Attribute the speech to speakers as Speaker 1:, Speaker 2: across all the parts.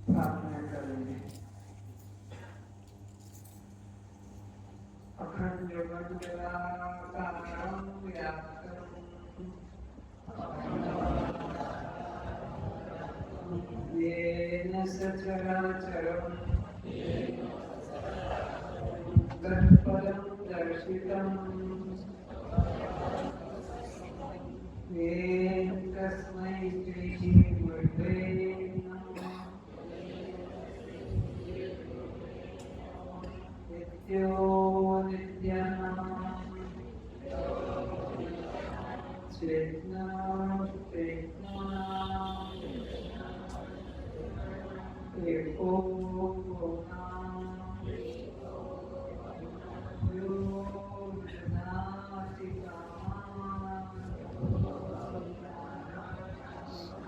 Speaker 1: प्रार्थना करेंगे। अखंड मंडलाकारं व्याप्तं येन सचराचरं तत्पदं दर्शितं येन तस्मै श्री गुरुवे नमः। नित्यो नित्यानां चेतनां चेतनानां एको गुणां यो विदधाति कामान्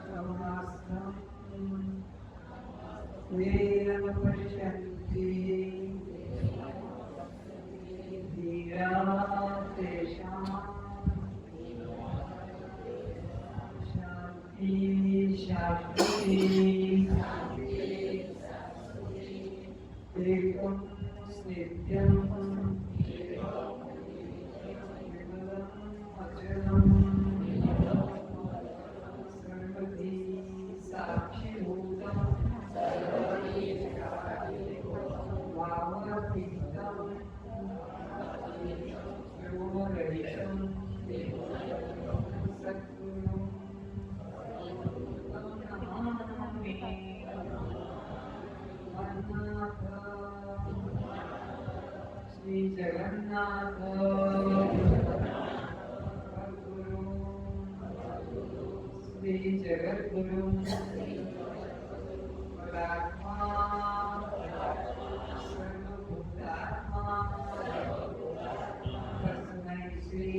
Speaker 1: समस्तं येन पश्यन्ति धीरा तेषां शान्ति शाश्वती एकं नित्यं विमलम् अचलं सर्वधी साक्षिभूतं भावतीतं योगरहितं सद्गुरुं नमामि। जगन्नाथ श्री जगन्नाथ सद्गुरु श्री जगद्गुरु परात्मा सर्वभूतात्मा तस्मै श्री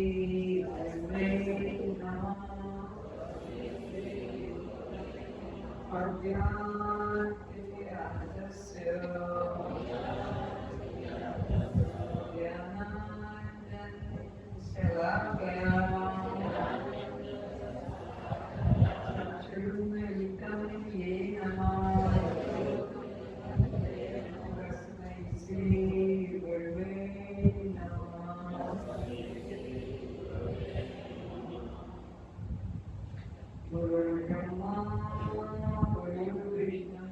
Speaker 1: गुरुवे नमः। अज्ञानतिमिरान्धस्य ज्ञानाञ्जनशलाकया चक्षुरुन्मीलितं येन तस्मै श्री गुरुवे नमः। गुरुर्ब्रह्मा गुरुर्विष्णु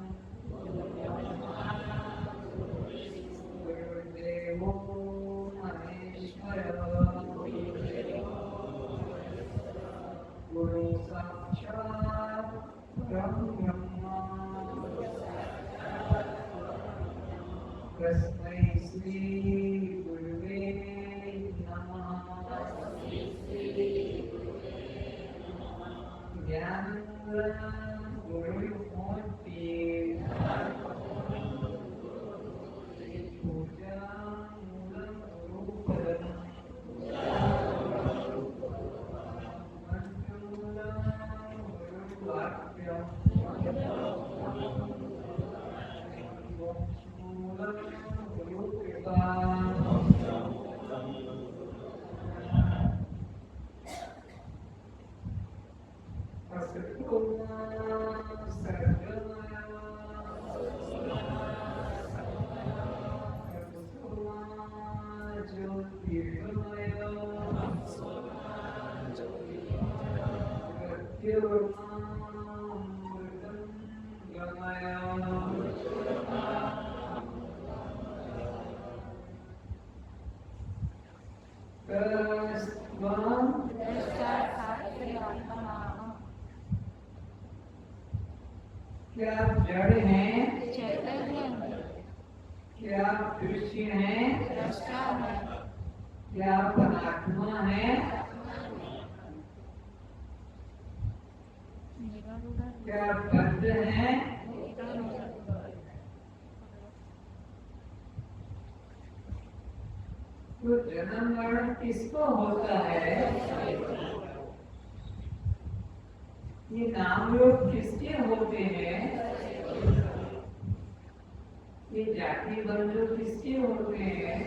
Speaker 1: गुरुर्देवो महेश्वरः गुरु साक्षात् ब्रह्म तस्मै श्री गुरुवे नमः। ज्ञानपूर्णं गुरुमूर्ति पूजामूलं गुरुपदम् मन्त्रमूलं गुरुवाक्यं मोक्षमूलं गुरुकृपा। क्या आप जड़ हैं?
Speaker 2: चैतन्य
Speaker 1: क्या आप दृश्य हैं?
Speaker 2: दृष्टा है।
Speaker 1: क्या आप आत्मा हैं? क्या आप बद्ध हैं? तो जन्म मरण किसको होता है? ये नाम लोग किसके होते हैं? ये जाति बंधु किसके होते हैं?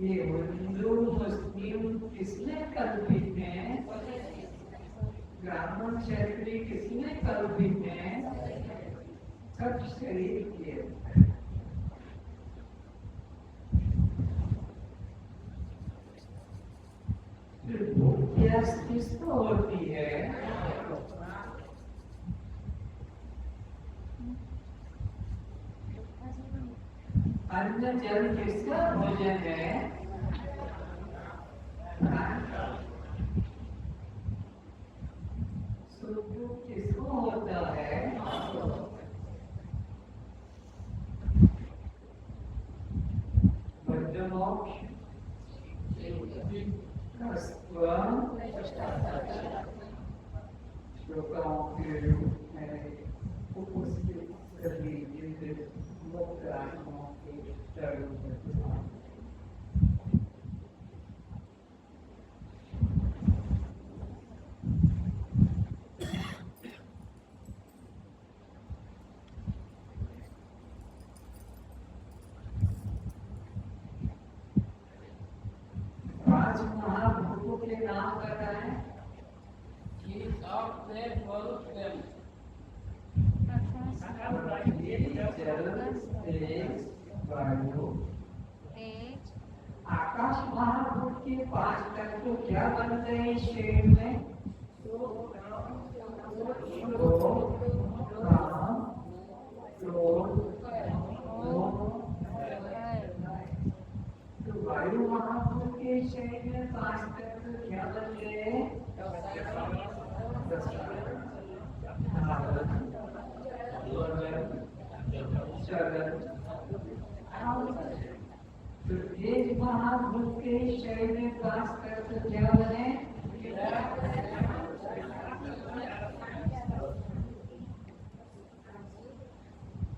Speaker 1: ये हिंदू मुस्लिम किसने कल्पित हैं? कल्पित हैं सब शरीर के भूख प्यास किसको होती है? अन्न जल किसका भोजन है? सुख किसको होता है? बद्धमोक्ष श्लोकों के रूप में उपस्थित सभी जिन मुक्त आत्माओं के चरणों में पांच महाभूतों के नाम बताएं। आकाश महाभूत के पांच तत्व क्या बनते हैं इस शरीर में? वायु महाभूत के शरीर में पांच तत्व क्या बनते हैं? तो तेज महाभूत के शरीर में पांच तत्व क्या बने?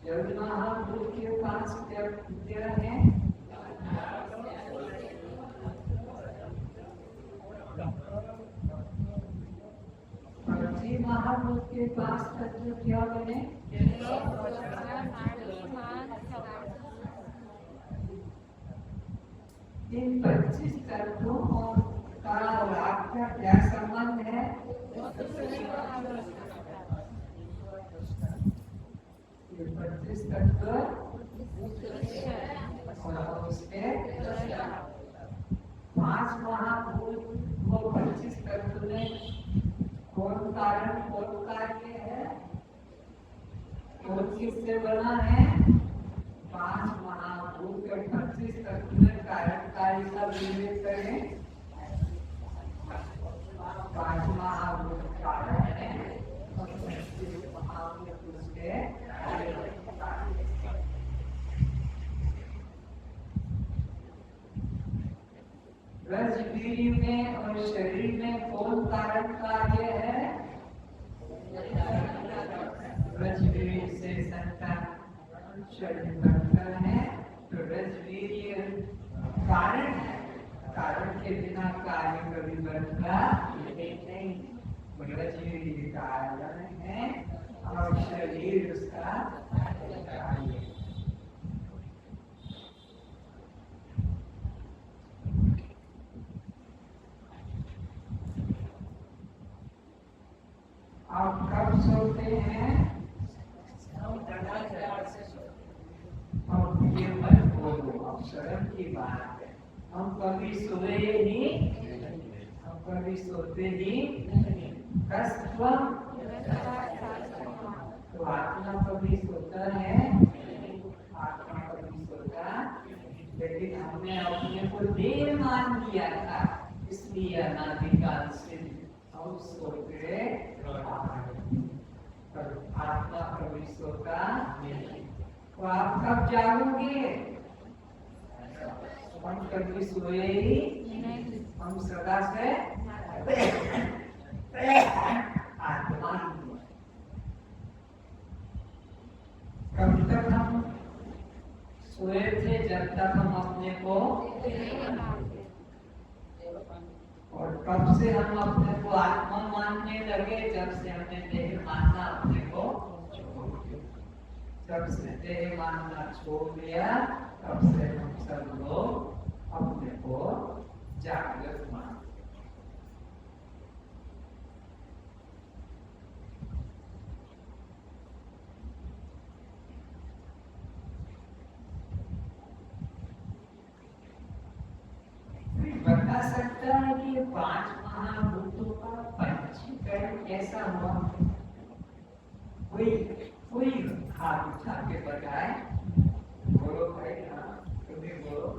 Speaker 1: जल महाभूत के पांच तत्व क्या है? पृथ्वी महाभूत के पांच तत्व क्या बने? इन 25 तत्वों का और आपका क्या संबंध है? ये 25 तत्व और उसके पांच महाभूत वो 25 तत्व में कौन कारण कौन कार्य है? कौन किससे बना है? पांच महाभूत के 25 तत्व में कारण कार्य का विवेक करें। पांच महाभूत कारण है और 25 महाभूत उसके रजवीर में और शरीर में कौन कारण कार्य है? रजवीर से संतान शरीर बनता है तो रजवीर कारण है। कारण के बिना कार्य कभी बनता नहीं। रजवीर कारण है और शरीर उसका कार्य है। आप कब सोते हैं? अब ये मत बोलो, अब शर्म की बात है। हम कभी सोए नहीं, हम कभी सोते ही कस्वम। तो आत्मा कभी सोता है? आत्मा कभी सोता, लेकिन हमने अपने को देर मान लिया था, इसलिए अनादिकाल से हम सोते आत्मा कभी सोता नहीं। तो आप कब जागोगे? हम कभी सोए ही नहीं, हम सदा से आत्मा। कब तक हम सोए थे? जब तक हम अपने को, और कब से हम अपने को आत्मा मानने लगे? जब से हमने देह मानना अपने को छोड़ दिया। जब से देह मानना छोड़ दिया तब से हम सब लोग अपने को जागृत मानते। लगता है कि ये 5 महाभूतों का पंचीकरण कैसा हुआ? कोई हाथ उठा के बताए। बोलो भाई। हाँ, तुम्हें बोलो।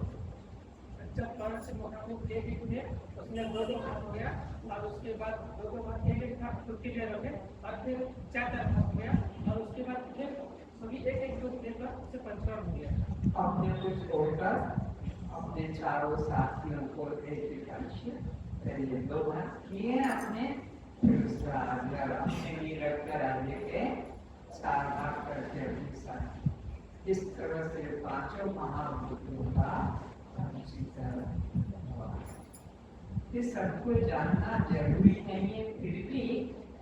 Speaker 3: जब कर्ण से मोटा एक एक में उसमें दो हाथ हो गया और उसके बाद दो हाथ एक एक हाथ खुद के लिए रखे और फिर 4 हाथ हो गया और उसके बाद फिर सभी एक एक दो लेकर उससे पंचकर्ण हो गया।
Speaker 1: अपने को छोड़कर अपने चारों साथियों को एक पहले 2 हाथ किए अपने, फिर उसका अपने लिए रखकर आगे के 4 हाथ करके अपने साथ। इस तरह से 5 महाभूतों का पंचीकरण हुआ। ये सबको जानना जरूरी नहीं है, फिर भी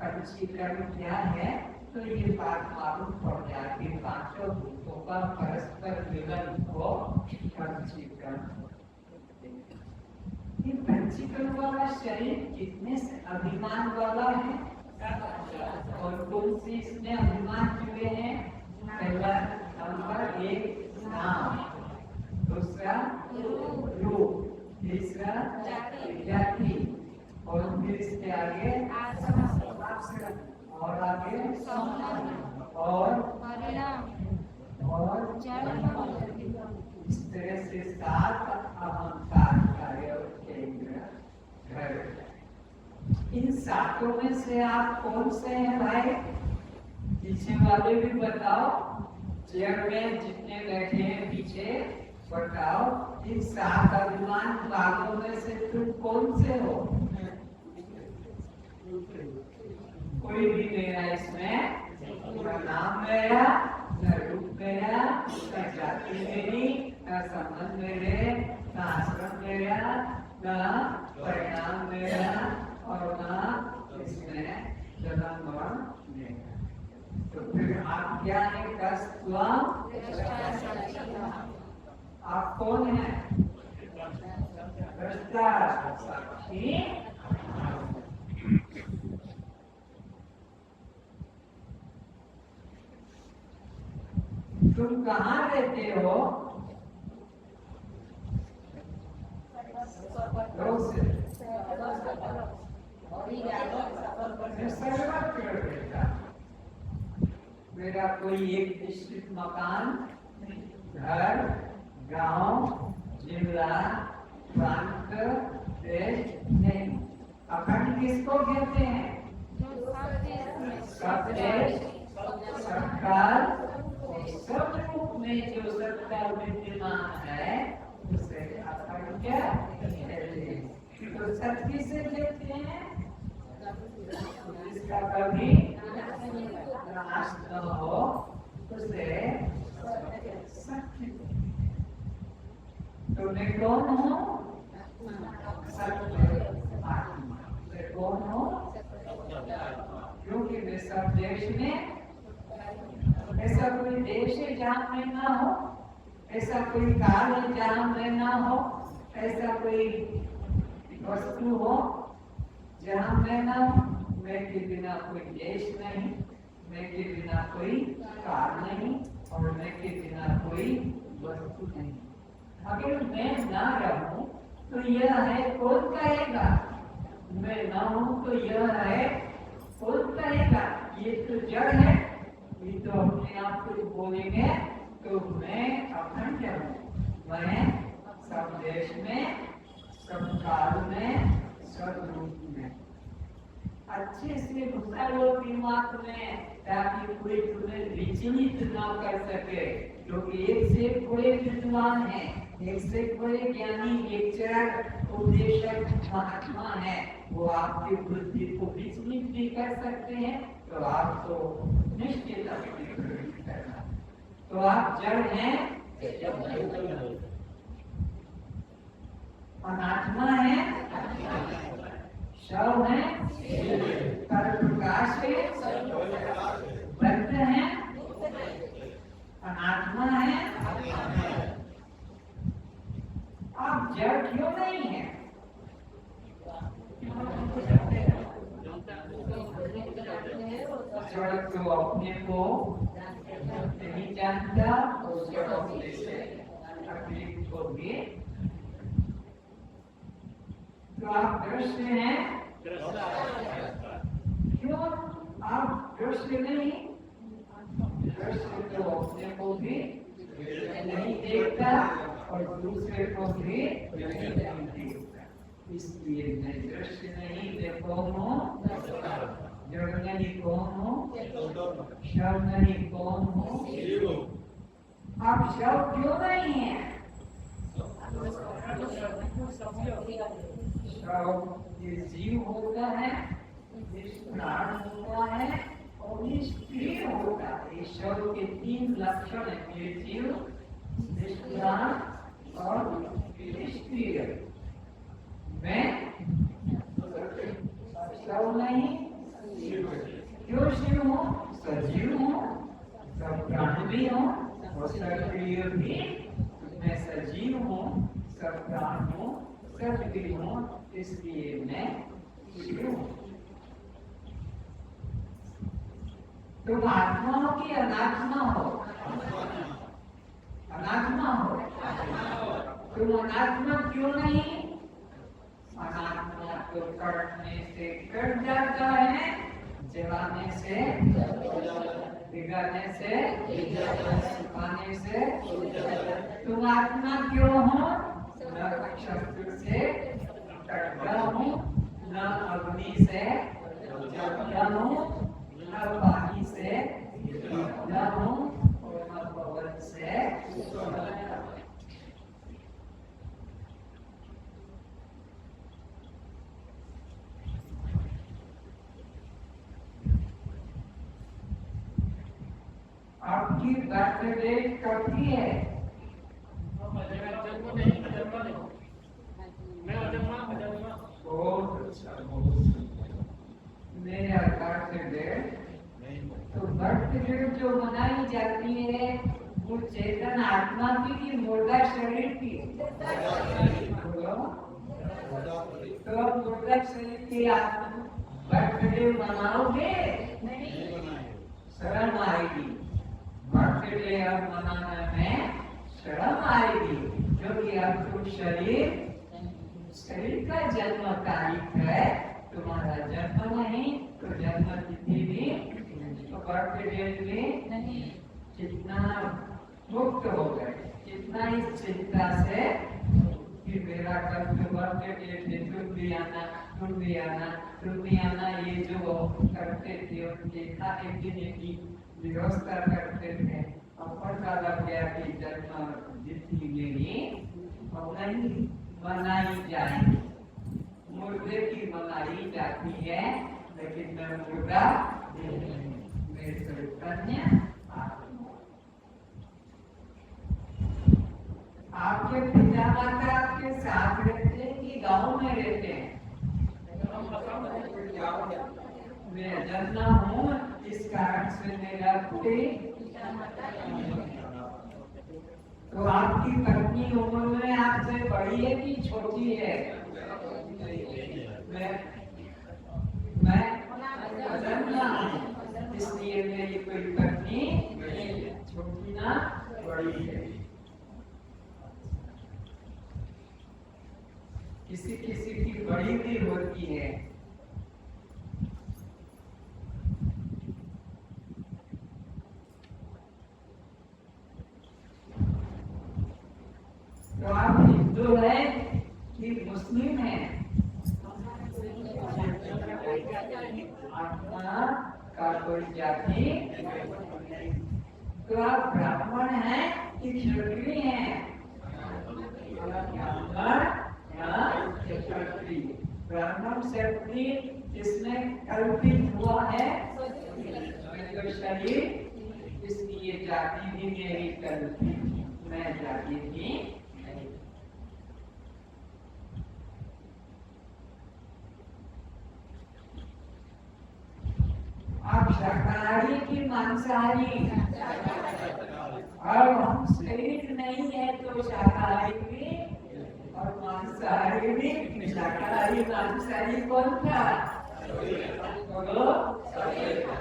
Speaker 1: पंचीकरण क्या है तो ये बात मालूम पड़ जाती है। 5 भूतों का परस्पर मिलन को पंचीकरण। ये पंचीकरण वाला शरीर कितने से अभिमान वाला है और कौन सी इसमें अभिमान जुड़े हैं? पहला नंबर 1 नाम, दूसरा रूप, तीसरा जाति और फिर इसके आगे और आगे और इस तरह से 7 अहंकार कार्य केंद्र घर। इन 7 में से आप कौन से हैं भाई? पीछे वाले भी बताओ, चेयर में जितने बैठे हैं पीछे बताओ, इन 7 अभिमान वालों में से तुम कौन से हो? कोई भी मेरा इसमें न नाम मेरा, न रूप मेरा, न जाति मेरी, न संबंध मेरे, न आश्रम मेरा, न परिणाम मेरा और न इसमें जन्म मरण मेरा। तो फिर आप क्या है? आप कौन है? दृष्टा साक्षी। तुम कहाँ रहते हो? मेरा कोई एक निश्चित मकान, घर, गांव, जिला, प्रांत, देश नहीं। अखंड किसको कहते हैं? सब देश, सरकार, सब रूप में जो सत्ता विद्यमान है उसे अखंड क्या कहते हैं? तो सत्य से कहते हैं जिसका कभी नाश न हो उसे सत्य। तुम्हें कौन हो? सत्य आत्मा। कौन हो? क्योंकि वे सब देश में ऐसा कोई देश है जहाँ में ना हो, ऐसा कोई काल है जहाँ में ना हो, ऐसा कोई वस्तु हो जहाँ में ना हो। मैं के बिना कोई देश नहीं, मैं के बिना कोई काल नहीं और मैं के बिना कोई वस्तु नहीं। अगर मैं ना रहूं तो यह है कौन कहेगा? मैं ना हूं तो यह है कौन कहेगा? ये तो जड़ है, ये तो अपने आप को बोलेंगे। तो मैं अखंड हूँ, मैं सब देश में, सब काल में, सब रूप में। अच्छे से घुसा लो दिमाग में ताकि कोई तुम्हें विचलित ना कर सके। क्योंकि एक से एक बड़े विद्वान है, एक से एक बड़े ज्ञानी, लेक्चरर, उपदेशक, महात्मा है, वो आपकी बुद्धि को विचलित भी कर सकते हैं। तो आपको निश्चित करना। तो आप जड़ हैं, अनात्मा है, शव है, प्रकाश है, बद्ध है, अनात्मा है। आप जड़ क्यों नहीं है? जड़ तो अपने को नहीं जानता, उसके अपने से तकलीफ को भी। तो तो आप दृश्य हैं, क्यों आप दृश्य नहीं? दृश्य तो अपने को भी नहीं देखता और दूसरे को भी नहीं देखता, इसलिए मैं दृश्य नहीं, मैं कौन हूँ? जड़ नहीं कौन हूँ? शव नहीं कौन हूँ? आप शव क्यों नहीं है? ये जीव होता है, प्राण होता है और निष्क्रिय होता है। ईश्वर के 3 लक्षण है, निर्जीव, निष्क्रांत और निष्क्रिय। मैं शव नहीं, क्यों शिव हूँ? सजीव हूँ, सब प्राण भी हूँ और सक्रिय भी। मैं सजीव हूँ, सब प्राण हूँ, सक्रिय हूँ, इसलिए मैं शिव हूँ। तुम आत्मा हो कि अनात्मा हो? अनात्मा हो। तुम अनात्मा क्यों नहीं? अनात्मा तो कटने से कट जाता है, जलाने से, बिगाड़ने से, सुखाने से। तुम आत्मा क्यों हो? न शत्रु से डरता हूँ, न अग्नि से जलता हूँ, न पानी से भीगता हूँ और न पवन से। आपकी बर्थडे कब की है? मेरा बर्थडे तो बर्थडे जो मनाई जाती है वो चेतन आत्मा की मुर्दा शरीर की? तो मुर्दा शरीर की आत्मा बर्थडे मनाओगे? शर्म आएगी। बर्थडे अब मनाने में शर्म आएगी, क्योंकि अब तुम शरीर का जन्म तारीख है, तुम्हारा जन्म नहीं, तो जन्म तिथि भी तो बर्थडे में नहीं। कितना मुक्त हो गए, कितना इस चिंता से कि मेरा कल तो बर्थडे थे, तुम भी आना, तुम भी आना, तुम भी आना, ये जो करते थे उनके खाने पीने की व्यवस्था करते थे। अब पता लग गया कि जन्म तिथि मेरी नहीं मनाई जाएगी, मुर्दे की मनाई जाती है, लेकिन मैं मुर्दा मेरे कन्या। आपके पिता माता आपके साथ रहते हैं कि गांव में रहते हैं? मैं जन्मा हूँ, इस कारण से मेरा तो आपकी पत्नी उम्र में आपसे बड़ी है कि छोटी है? मैं जन्मा हूँ, इसलिए मेरी कोई पत्नी छोटी ना बड़ी है। किसी किसी की बड़ी भी होती है। तो आप हिंदू है कि मुस्लिम है? आत्मा का कोई जाति? तो आप ब्राह्मण हैं कि क्षत्रिय हैं? ब्राह्मण क्षत्रिय इसमें कल्पित हुआ है शरीर, इसलिए जाति भी मेरी कल्पित, मैं जाति भी। आप शाकाहारी की मांसाहारी? और हम शरीर नहीं है तो शाकाहारी भी और मांसाहारी भी। शाकाहारी मांसाहारी कौन था?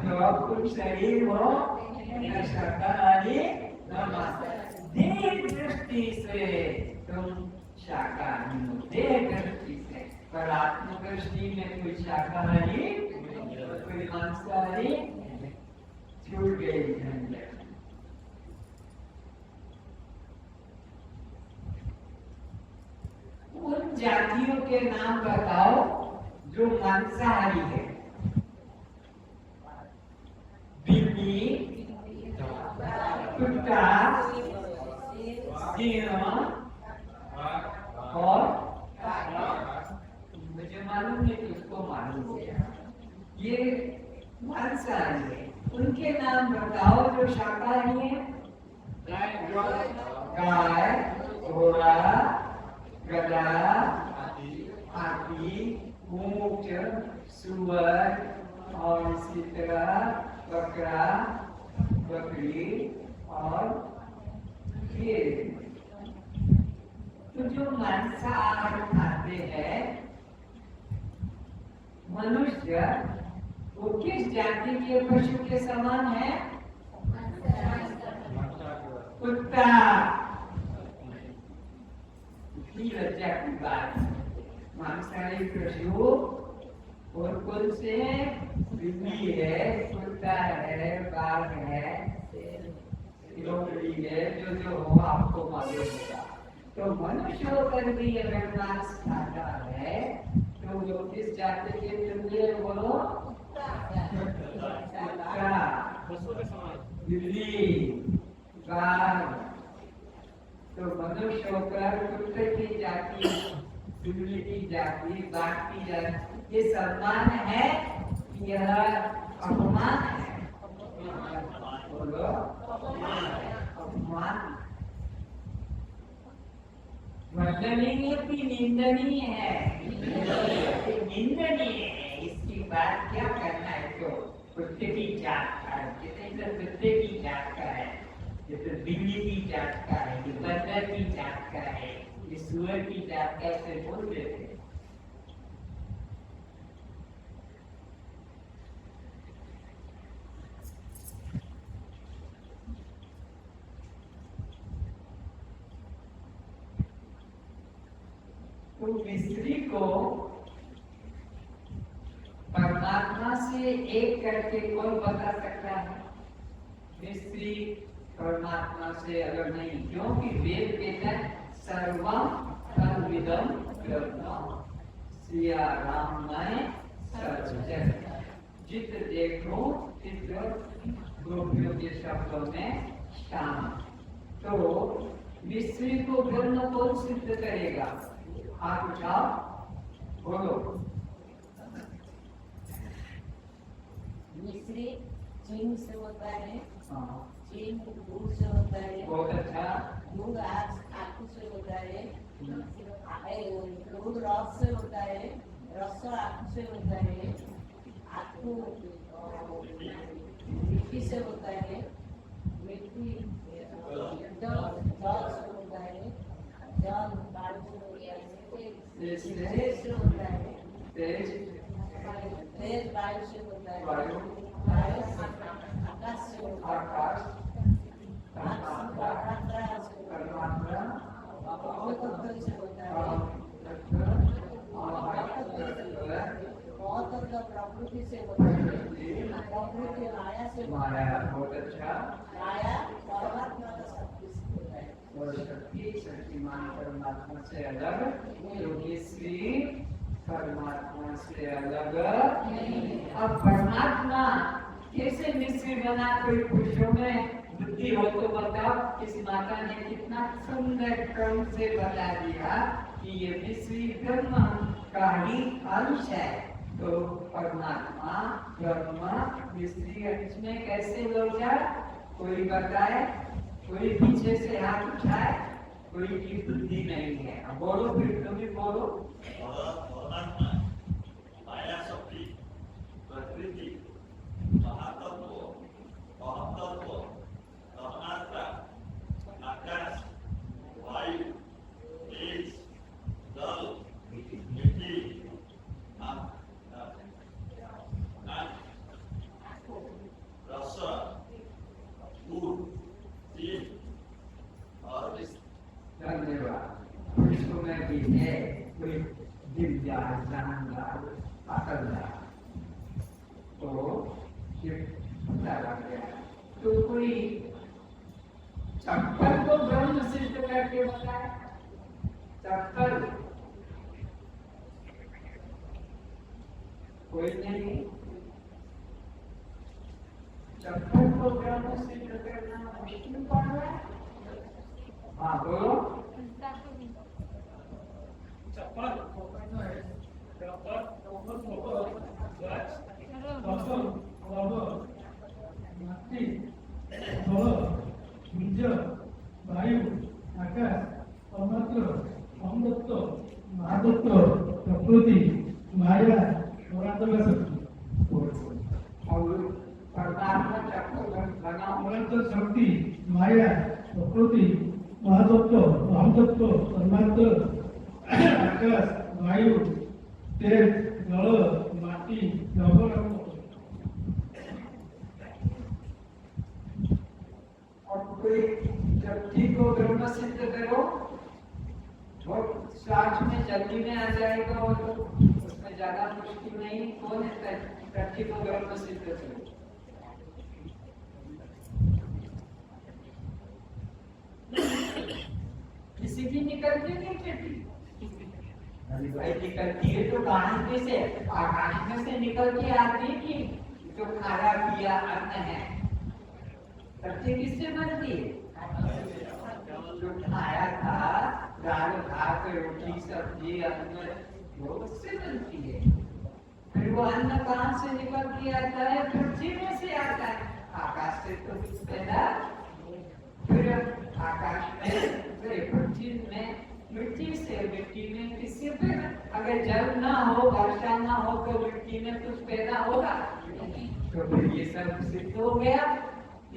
Speaker 1: तो अब तुम शरीर हो, न शाकाहारी न मांसाहारी। देह दृष्टि से तुम शाकाहारी हो, देह दृष्टि से, पर आत्मदृष्टि में कोई शाकाहारी कोई मांसाहारी छूट गई झंझट। उन जातियों के नाम बताओ जो मांसाहारी है। बिल्ली, कुत्ता, सिंह और मुझे मालूम नहीं कि उसको मालूम है, ये मांसाहारी है। उनके नाम बताओ जो शाकाहारी है। गाय, घोड़ा, गधा, हाथी, ऊंट, सुअर और इसी तरह बकरा, बकरी और भेड़। तो जो मांसाहार खाते हैं मनुष्य, वो किस जाति के पशु के समान है? कुत्ता। लज्जा की बात, मांसाहारी पशु और कौन से? बिल्ली है, कुत्ता है, बाघ है, लोमड़ी है, जो हो आपको मालूम होगा। तो मनुष्य होकर भी अगर मांस खाता है तो वो किस जाति के मिलते बोलो? बिल्ली, बाघ। तो मनुष्य होकर कुत्ते की जाति, बिल्ली की जाति, बाघ की जाति, ये सम्मान है, यह अपमान है? बोलो, अपमान। वंदनीय की निंदनीय है? निंदनीय है। इसकी बात क्या करना है? तो कुत्ते की जात का है, कुत्ते की जात का है, ये तो बिल्ली की जात का है, ये बंदर की जात का है, ये सुअर की जात का, ऐसे बोल देते। तो मिस्त्री को परमात्मा से एक करके कौन बता सकता है? मिस्त्री परमात्मा से अलग नहीं, क्योंकि वेद कहता है सर्वम तद्विदं ब्रह्म। सिया राममय सर्वजन, जित देखो चित गोपियों के शब्दों में शाम। तो मिस्त्री को ब्रह्म कौन सिद्ध करेगा? हाथ उठाओ, बोलो।
Speaker 2: मिस्री चीन से होता है,
Speaker 1: हाँ,
Speaker 2: चीन दूध से होता है,
Speaker 1: बहुत अच्छा।
Speaker 2: दूध आँखों से होता है, दूध रस से होता है, रस आँखों से होता है, आँखों मिट्टी से होता है, मिट्टी जल से होता है, जल पानी से होता है, तेज से होता है, तेज वायु से होता है, वायु आकाश से होता है,
Speaker 1: आकाश,
Speaker 2: परमात्मा से होता है, बहुत प्रकृति से होता है, प्रकृति माया से होता है,
Speaker 1: बहुत अच्छा।
Speaker 2: माया परमात्मा का शक्ति से होता है,
Speaker 1: और शक्तिमान परमात्मा से अलग, क्योंकि श्री परमात्मा से अलग। अब परमात्मा कैसे मिस्त्री बना? कोई पुरुषों में बुद्धि हो तो बताओ। इस माता ने कितना सुंदर क्रम से बता दिया कि ये मिस्त्री ब्रह्म का ही अंश है। तो परमात्मा ब्रह्म मिस्त्री अंश में कैसे लोग जाए? कोई बताए? कोई पीछे से हाथ उठाए? कोई की बुद्धि नहीं है। अब बोलो, फिर तुम भी बोलो।
Speaker 4: माया शक्ति, प्रकृति, महातत्व, महतत्व, तन्मात्रा, आकाश, वायु, तेज, जल, मिट्टी, रस, दूध, तीन और
Speaker 1: धन्यवाद। पुरुषों में भी है कोई दिव्या कोई चप्पल को ब्रह्म सिद्ध करके बताए? चप्पल कोई नहीं। चप्पल को ब्रह्म सिद्ध करना मुश्किल पड़ रहा है। हाँ बोलो।
Speaker 3: चप्पल माटी जल सूर्य वायु आकाश परमात्मा अमृत महातत्व प्रकृति माया पुरातन शक्ति
Speaker 1: और परमात्मा चप्पल बना
Speaker 3: अनंत शक्ति माया प्रकृति महातत्व अहमतत्व परमात्मा आकाश वायु तेज जल माटी जल
Speaker 1: और कोई शक्ति को ब्रह्म सिद्ध करो और श्वास में जल्दी में आ जाएगा और तो उसमें ज्यादा मुश्किल नहीं। कौन है शक्ति को ब्रह्म सिद्ध करो? किसी की निकलती नहीं चट्टी। अरे भाई निकलती है तो कहां में से? आकाश में से निकल के आती है कि जो खाया पिया अन्न है। सब्जी किससे बनती है? जो खाया था दाल भात रोटी सब्जी अन्न वो उससे बनती है। फिर वो अन्न कहाँ से निकल के आता है? पृथ्वी में से आता है। आकाश से तो पैदा, फिर आकाश में, फिर पृथ्वी में, मिट्टी से, मिट्टी में किससे पैदा? अगर जल ना हो वर्षा ना हो तो मिट्टी में कुछ पैदा होगा? तो फिर ये सब सिद्ध हो गया।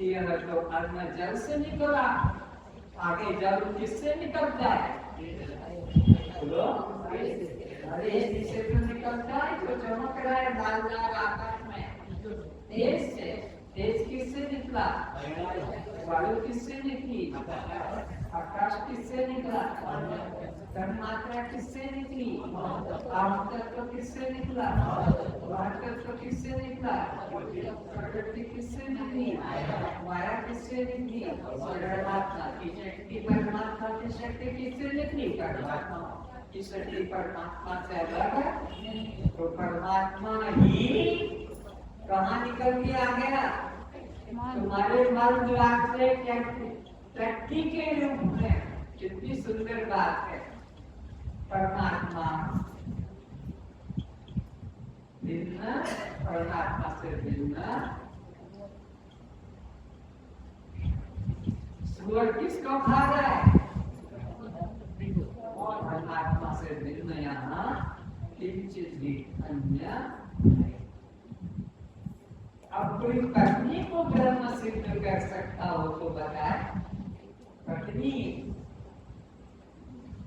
Speaker 1: यह तो अन्न जल से निकला। आगे जल किससे निकलता है? बोलो। अरे इससे तो निकलता है जो चमक रहा है लाल आकाश में। तेज से, तेज किससे निकला? वायु किससे निकली? आकाश किससे निकला? तन्मात्रा किससे निकली? आत्मतत्व किससे निकला? तत्व किससे निकला? प्रकृति किससे निकली? माया किससे निकली? परमात्मा की शक्ति, परमात्मा की शक्ति किससे निकली? परमात्मा की शक्ति परमात्मा से अलग है। तो परमात्मा ही कहाँ निकल के आ गया? तुम्हारे मल द्वार से शक्ति के रूप में। कितनी सुंदर बात है। परमात्मा भिन्न, परमात्मा से भिन्न। सूअर किसको खा रहा है? परमात्मा से भिन्न यहाँ किंचित भी अन्य। अब कोई पत्नी को ब्रह्म सिद्ध कर सकता हो तो बताए। पत्नी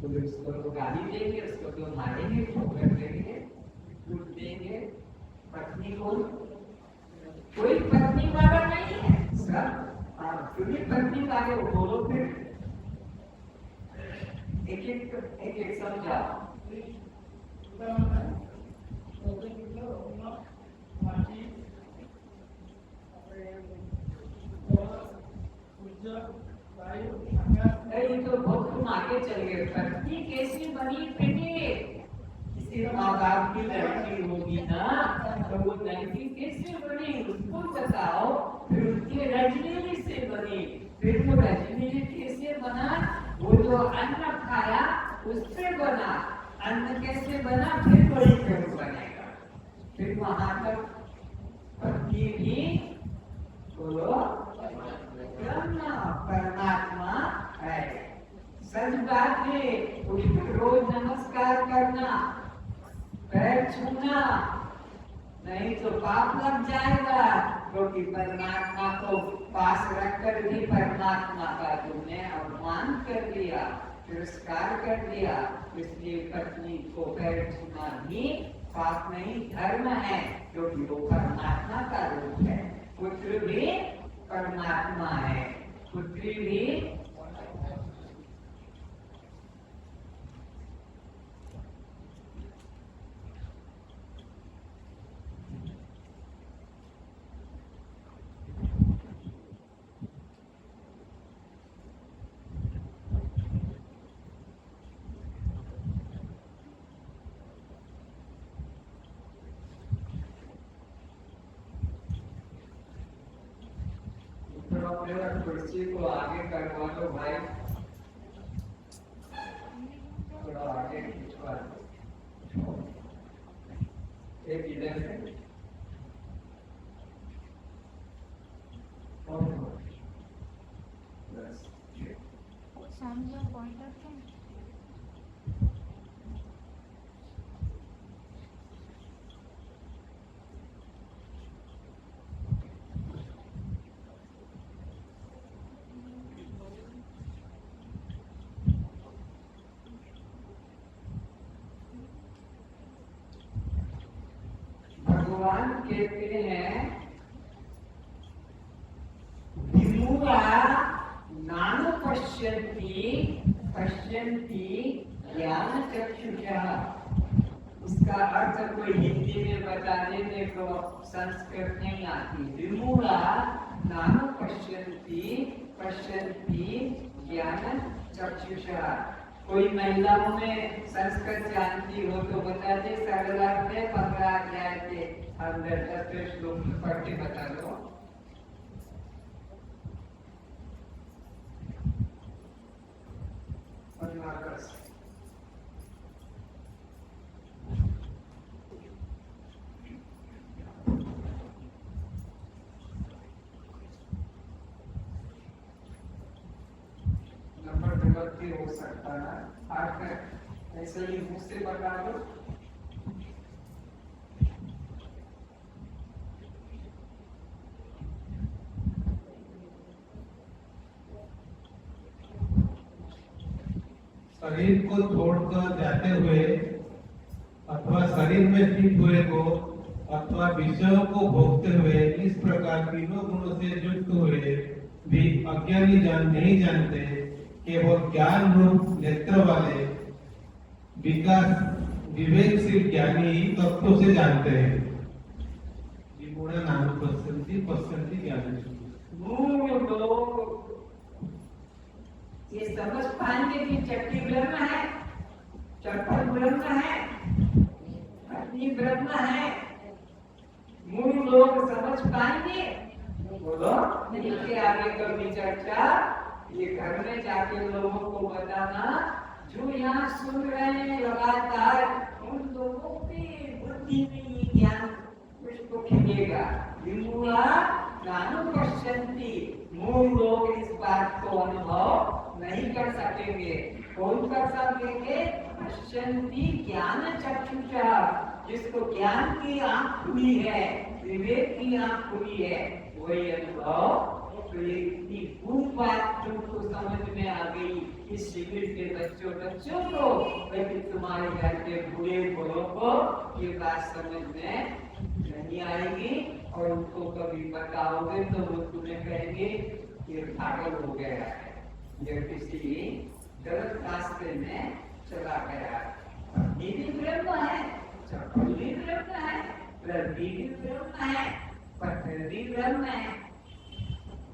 Speaker 1: तो उसको तो गाली देंगे, उसको तो मारेंगे, ठोकर देंगे, कूट देंगे। पत्नी को कोई पत्नी वाला नहीं है सब। तुम्हें पत्नी वाले बोलो फिर एक समझाओ। ये तो बहुत तुम आगे चल गए। पत्नी कैसी बनी बेटे? किसी माँ बाप की लड़की होगी ना तो वो लड़की कैसे बनी उसको बताओ। फिर उसके रजनीली से बनी। फिर वो रजनीली कैसे बना? वो जो अन्न खाया उससे बना। अन्न कैसे बना? फिर बड़ी क्यों बनेगा? फिर वहां तक पत्नी भी बोलो ब्रह्म परमात्मा है। सच बात है। उसको रोज नमस्कार करना, पैर छूना, नहीं तो पाप लग जाएगा। क्योंकि परमात्मा को पास रखकर भी परमात्मा का तुमने अपमान कर दिया, तिरस्कार कर दिया। इसलिए पत्नी को पैर छूना भी पाप नहीं, धर्म है। क्योंकि वो परमात्मा का रूप है। पुत्र भी परमात्मा है, पुत्री भी अपने कुर्सी को आगे करवा दो भाई, थोड़ा आगे खिंचवा दो। एक इधर से और बस
Speaker 5: सामने पॉइंटर क्या
Speaker 1: भगवान कहते हैं विमूढ़ा नानु पश्यन्ति पश्यन्ति ज्ञान चक्षुषः। इसका अर्थ कोई हिंदी में बता दे, देखो संस्कृत नहीं आती। विमूढ़ा नानु पश्यन्ति पश्यन्ति ज्ञान चक्षुषः। कोई महिलाओं में संस्कृत जानती हो तो बता दे। सरलार्थ 15 अध्याय के अंदर 10 श्लोक पढ़ के बता दो। नंबर गलती हो सकता है, आप ऐसे ही मुझसे बता दो।
Speaker 6: शरीर को छोड़कर जाते हुए अथवा शरीर में स्थित हुए को अथवा विषयों को भोगते हुए इस प्रकार तीनों गुणों से युक्त हुए भी अज्ञानी नहीं जानते, केवल ज्ञान रूप नेत्र वाले विकास विवेकशील ज्ञानी ही तत्व से जानते हैं। विमूढ़ नाम पश्यन्ति पश्यन्ति ज्ञानी।
Speaker 1: ये समझ पाएंगे कि चट्टी ब्रह्म है, चप्पल ब्रह्म है, पत्नी ब्रह्म है। मूल लोग समझ पाएंगे। बोलो इसके आगे कभी चर्चा, ये घर में जाके लोगों को बताना, जो यहाँ सुन रहे हैं लगातार, उन लोगों की बुद्धि में ये ज्ञान उसको खिलेगा। विमूढ़ा नानु पश्यन्ति, मूल लोग इस बात को अनुभव नहीं कर सकेंगे। कौन कर सकेंगे? पश्यन्ति ज्ञान चक्षुषः, जिसको ज्ञान की आंख खुली है, विवेक की आंख खुली है, वही अनुभव। तो ये इतनी खूब बात तुमको समझ में आ गई इस शिविर के बच्चों को, लेकिन तुम्हारे घर के बूढ़े बड़ों को ये बात समझ में नहीं आएगी। और उनको कभी बताओगे तो वो तुम्हें कहेंगे ये पागल हो गया है, ये किसी गलत रास्ते में चला गया। ये भी ब्रह्म है, चप्पल भी ब्रह्म है, लड़की भी ब्रह्म है, पत्थर भी ब्रह्म है,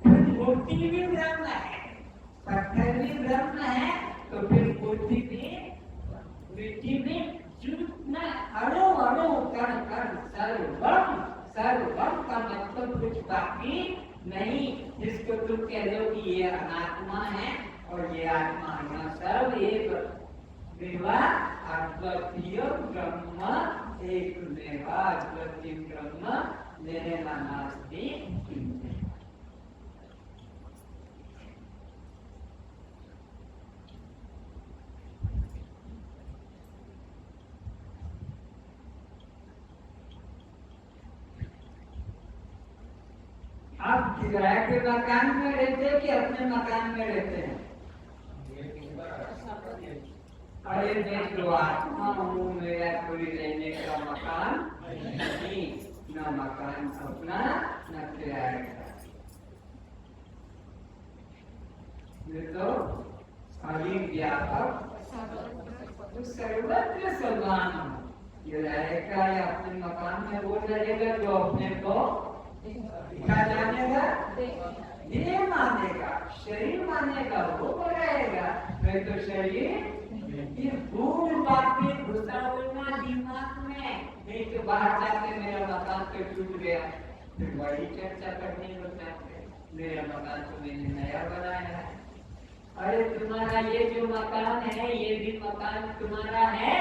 Speaker 1: मूर्ति भी ब्रह्म है, पत्थर भी ब्रह्म है, तो फिर मूर्ति भी मिट्टी में जुटना अणु अणु कण कण सर्वम सर्वम का मतलब कुछ बाकी नहीं। जिसको तुम कह दो कि ये अनात्मा है और ये आत्मा है, सर्व एक अद्वितीय ब्रह्म एक अद्वितीय ब्रह्म निर्लेप नास्ति। आप किराए के मकान में रहते हैं कि अपने मकान में रहते हैं? अरे देख लो, आत्मा हूँ, मेरा कोई रहने का मकान नहीं, न मकान अपना न किराए का। ये तो अभी व्यापक तो सर्वत्र समान हूँ। ये रहेगा या अपने मकान में वो रहेगा जो अपने को क्या जानेगा, ये मानेगा, शरीर मानेगा, वो रहेगा। नहीं तो शरीर ये भूल बातें घुसा हुआ दिमाग में, नहीं तो बाहर जाके मेरा मकान तो टूट गया, फिर वही चर्चा करने लग जाते। मेरा मकान तो मैंने नया बनाया है। अरे तुम्हारा ये जो मकान है ये भी मकान तुम्हारा है?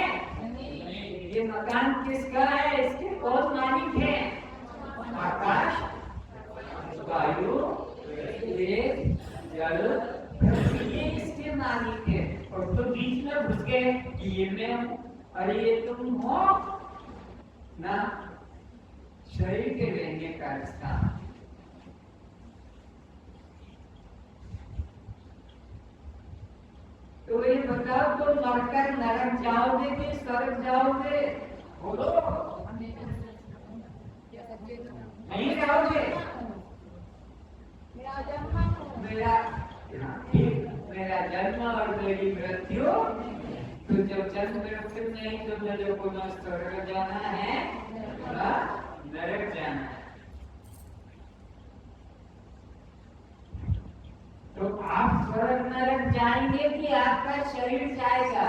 Speaker 1: ये मकान किसका है? इसके कौन मालिक है? आकाश, वायु, तेज, जल, ये इसके मालिक है। और तुम बीच में घुस गए कि ये मैं हूँ। अरे ये तुम हो ना? शरीर के रहने का स्थान। तो ये बताओ, तो मरकर नरक जाओगे कि स्वर्ग जाओगे? बोलो। नहीं जाओगे? मेरा जन्म और मेरी मृत्यु। तो जब जन्म मृत्यु नहीं तो मुझे को न स्वर्ग जाना है न नरक जाना है। तो आप स्वर्ग नरक जाएंगे कि आपका शरीर जाएगा?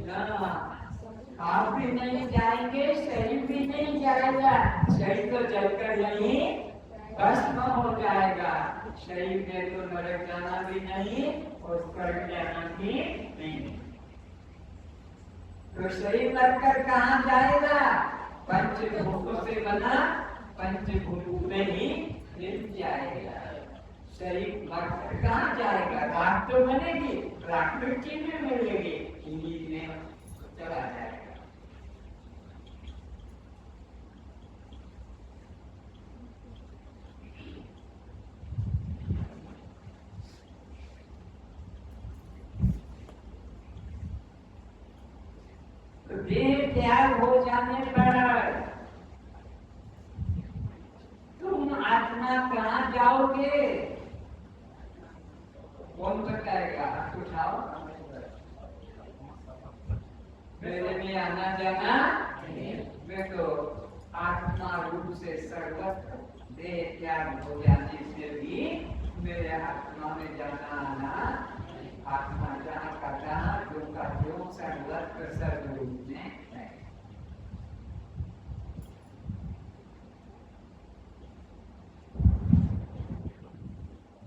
Speaker 1: ना, आप भी नहीं जाएंगे, शरीर भी नहीं जाएगा। शरीर तो जलकर यहीं भस्म हो जाएगा। शरीर में तो नरक जाना भी नहीं और स्वर्ग जाना भी नहीं। तो शरीर मरकर कहाँ जाएगा? पंचभूतों से बना पंचभूत में ही मिल जाएगा। शरीर मरकर कहाँ जाएगा? राख तो बनेगी, राख तो चीज में मिलेगी, इंग्लिश में चला जाएगा। देह त्याग हो जाने पर तुम आत्मा कहाँ जाओगे? कौन बताएगा? उठाओ। मेरे में आना जाना मैं तो आत्मा रूप से सर्वत्र, देह त्याग हो जाने से भी मेरे आत्मा में जाना आना, आत्मा जहाँ का जहाँ, जो का जो, सर्वत्र सर्वरूप में है।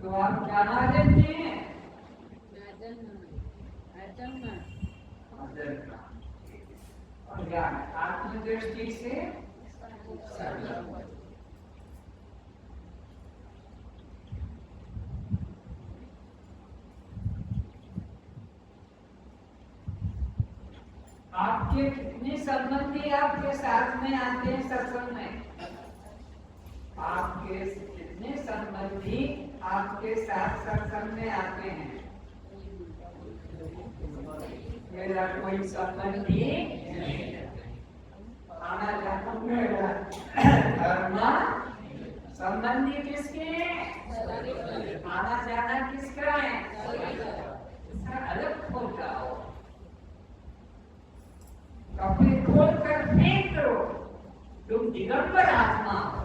Speaker 1: तो आप कहाँ रहते हैं? और ज्ञान आत्मदृष्टि से आपके कितने संबंधी आपके साथ में आते हैं सत्संग में? आपके कितने संबंधी आपके साथ सत्संग में आते हैं? मेरा कोई संबंधी नहीं। आना जाना मेरा धर्म। संबंधी किसके हैं? आना जाना किसका है? अलग हो जाओ, कपड़े खोल कर फेंक दो। तुम दिगंबर आत्मा हो,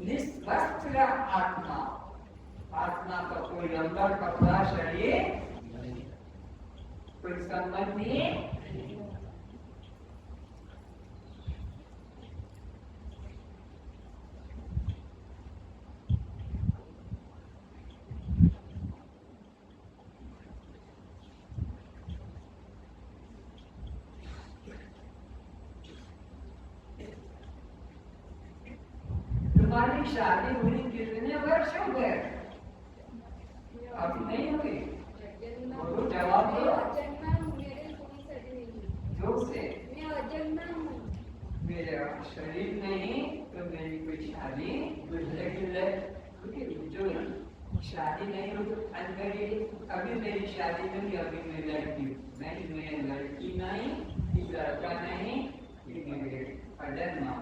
Speaker 1: निस्वस्त्र आत्मा। आत्मा का कोई अंदर कपड़ा शरीर, कोई संबंध नहीं। तुम्हारी शादी हुई कितने वर्ष हो गए? अभी नहीं हुई? तो जवाब दो जोर से। मेरा शरीर नहीं तो मेरी कोई शादी, जो शादी नहीं हो तो अभी मेरी शादी नहीं, अभी मैं लड़की नहीं, मैं लड़की नहीं, लड़का नहीं, मेरे अजन्मा।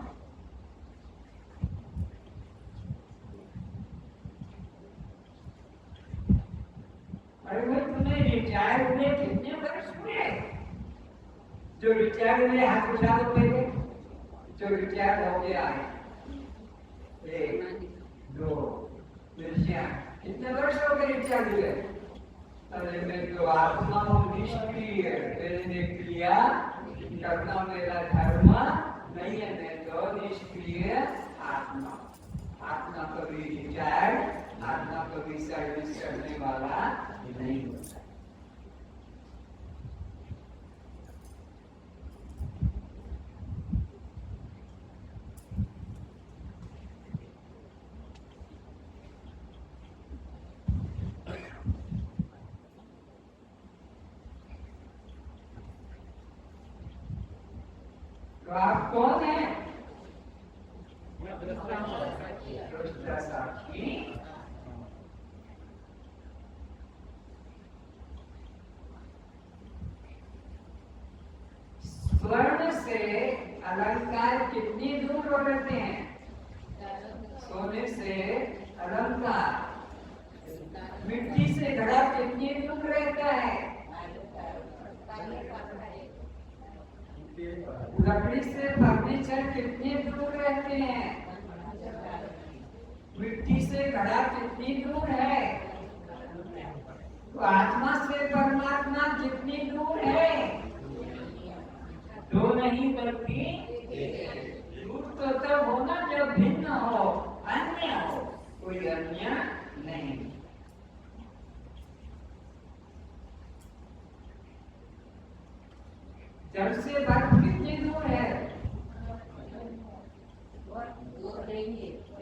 Speaker 1: अरे भाई तुम्हें रिटायर हुए कितने वर्ष हुए? जो रिटायर हुए हाथ उठा दो पहले। जो रिटायर हो गया है 1 2 कितने वर्ष हो गए रिटायर हुए? अरे मैं तो आत्मा हूँ निष्क्रिय, मैंने क्रिया करना मेरा धर्म नहीं है, मैं तो निष्क्रिय आत्मा। आप कौन है?
Speaker 3: मैं दृष्टा
Speaker 1: दृष्टा साक्षी। स्वर्ण से अलंकार कितनी दूर रहते हैं? सोने से अलंकार। मिट्टी से घड़ा कितनी दूर रहता है? लकड़ी से फर्नीचर कितने दूर रहते हैं? मिट्टी से घड़ा कितनी दूर है? तो आत्मा से परमात्मा कितनी दूर है? दो नहीं बल्कि दूर तो तब होना जब भिन्न हो, अन्य हो, कोई अन्य नहीं। जल से बर्फ कितनी दूर है?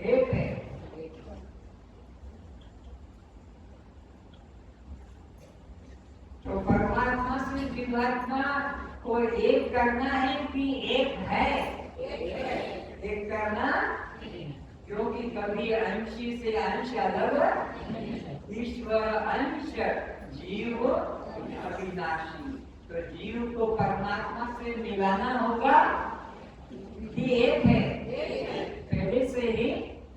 Speaker 1: एक है। तो परमात्मा से जीवात्मा को एक करना है कि एक है? एक करना, क्योंकि कभी अंशी से अंश अलग, ईश्वर अंश जीव अविनाशी। तो जीव को परमात्मा से मिलाना होगा कि एक है, पहले से ही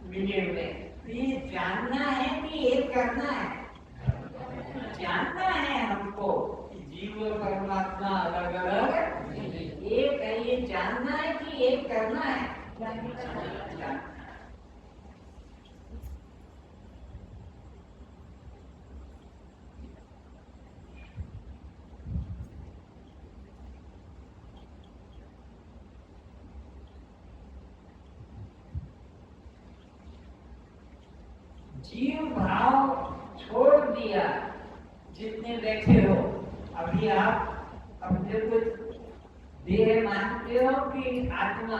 Speaker 1: मिले हुए। ये जानना है कि एक करना है? जानना है हमको कि जीव और परमात्मा अलग अलग एक है, ये जानना है कि एक करना है? जानना। जीव भाव छोड़ दिया जितने बैठे हो। अभी आप अपने को देह मानते हो कि आत्मा?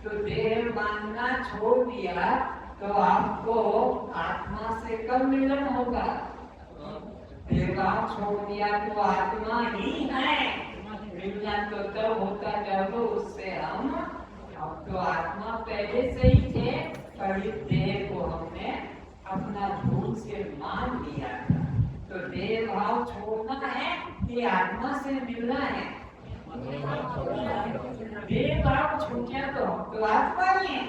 Speaker 1: तो देह मानना छोड़ दिया तो आपको आत्मा से कब मिलन होगा? देह भाव छोड़ दिया तो आत्मा ही है। मिलन तो तब होता जब उससे हम, अब तो आत्मा पहले से ही थे, पर इस देह को हमने अपना भूल से मान लिया था। तो देह भाव छोड़ना है कि आत्मा से मिलना है? देह भाव छूट गया तो आत्मा ही है।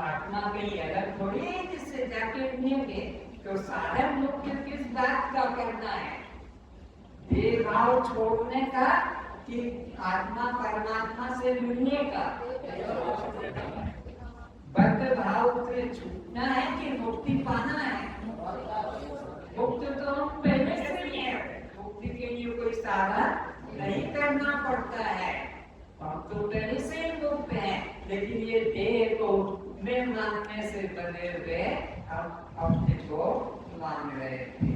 Speaker 1: आत्मा कहीं अलग थोड़ी है जिससे जाके मिलेंगे। तो साधन मुख्य किस बात का करना है? देह भाव छोड़ने का कि आत्मा परमात्मा से मिलने का? बद्ध भाव से छूटना है कि मुक्ति पाना है? मुक्ति तो हम पहले से ही है। मुक्ति के लिए कोई साधन नहीं करना पड़ता है। हम तो पहले से ही मुक्त हैं, लेकिन ये देह को मैं मानने से बने हुए हम अपने को मान रहे थे।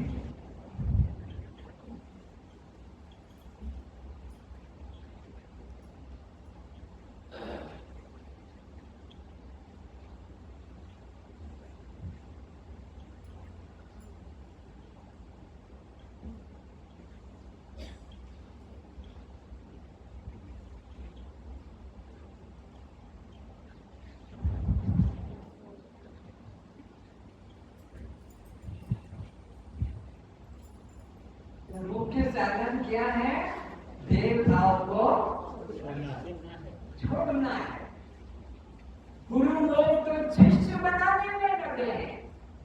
Speaker 1: मुख्य साधन क्या है? देह भाव को छोड़ना है। गुरु लोग तो शिष्य बनाने में लगे हैं,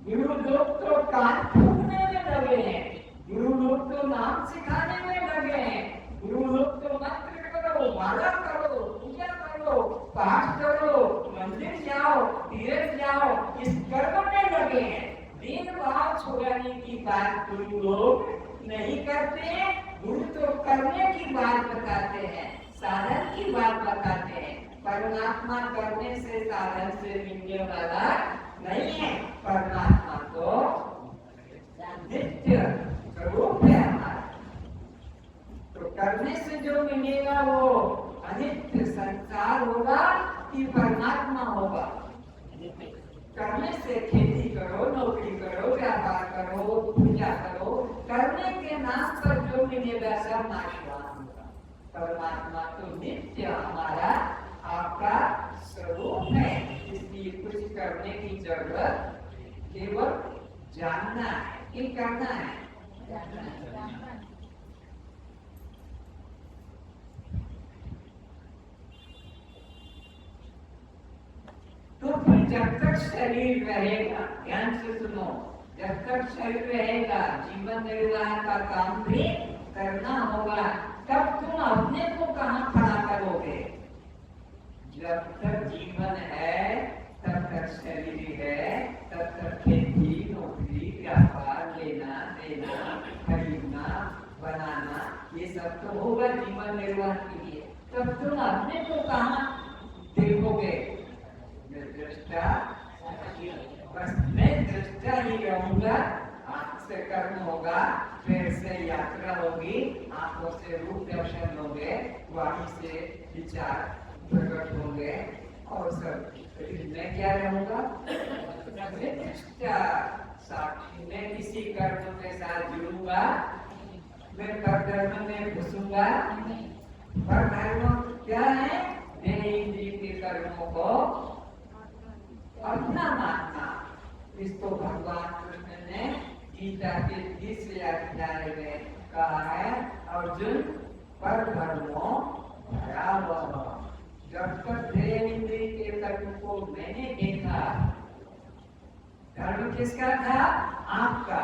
Speaker 1: गुरु लोग तो कान फूकने में लगे हैं, गुरु लोग तो नाम सिखाने में लगे हैं, गुरु लोग तो मंत्र करो, माला करो, पूजा करो, पाठ करो, मंदिर जाओ, तीर्थ जाओ, इस कर्म में लगे हैं। देह भाव छुड़ाने की बात गुरु लोग नहीं करते। गुरु तो करने की बात बताते हैं, साधन की बात बताते हैं। परमात्मा करने से साधन से मिलने वाला नहीं है। परमात्मा तो नित्य स्वरूप है हमारा। तो करने से जो मिलेगा वो अनित्य संसार होगा कि परमात्मा होगा? करने से खेती करो, नौकरी करो, व्यापार करो, पूजा करो, करने के नाम पर जो मिलेगा सब नाशवान होगा। परमात्मा तो नित्य हमारा आपका स्वरूप है, इसलिए कुछ करने की जरूरत, केवल जानना है कि करना है। तो फिर जब तक शरीर रहेगा, ध्यान से सुनो, जब तक शरीर रहेगा जीवन निर्वाह का काम भी करना होगा, तब तुम अपने को कहाँ खड़ा करोगे? जब तक जीवन है तब तक शरीर है, तब तक खेती नौकरी व्यापार लेना देना खरीदना बनाना ये सब तो होगा जीवन निर्वाह के लिए। तब तुम अपने को कहाँ देखोगे? दृष्टा, बस मैं दृष्टा ही रहूंगा। आँख से कर्म होगा, पैर से यात्रा होगी, आंखों से रूप दर्शन होंगे, वाणी से विचार प्रकट होंगे और सब। मैं क्या रहूंगा? साक्षी। मैं किसी कर्म के साथ जुड़ूंगा, मैं कर्म में घुसूंगा। पर धर्म क्या है? देह इंद्रिय के कर्मों को अपना मानना। इसको भगवान कृष्ण ने गीता के 30वें अध्याय में कहा है, अर्जुन पर धर्मो भयावह। जब तक देह इंद्रिय के कर्म को मैंने देखा, धर्म किसका था? आपका।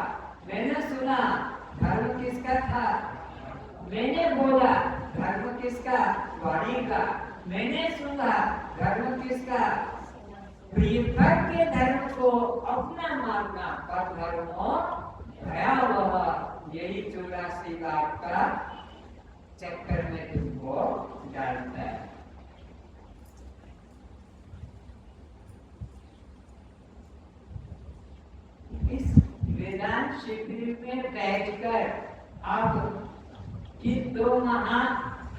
Speaker 1: मैंने सुना, धर्म किसका था? मैंने बोला, धर्म किसका? वाणी का। मैंने सुना, धर्म किसका? प्रियकर के धर्म को अपना मानना, पर धर्मो भयावह। यही 84 लाख का चक्कर में तुमको डालता है। इस वेदांत शिविर में बैठकर आप किन 2 महान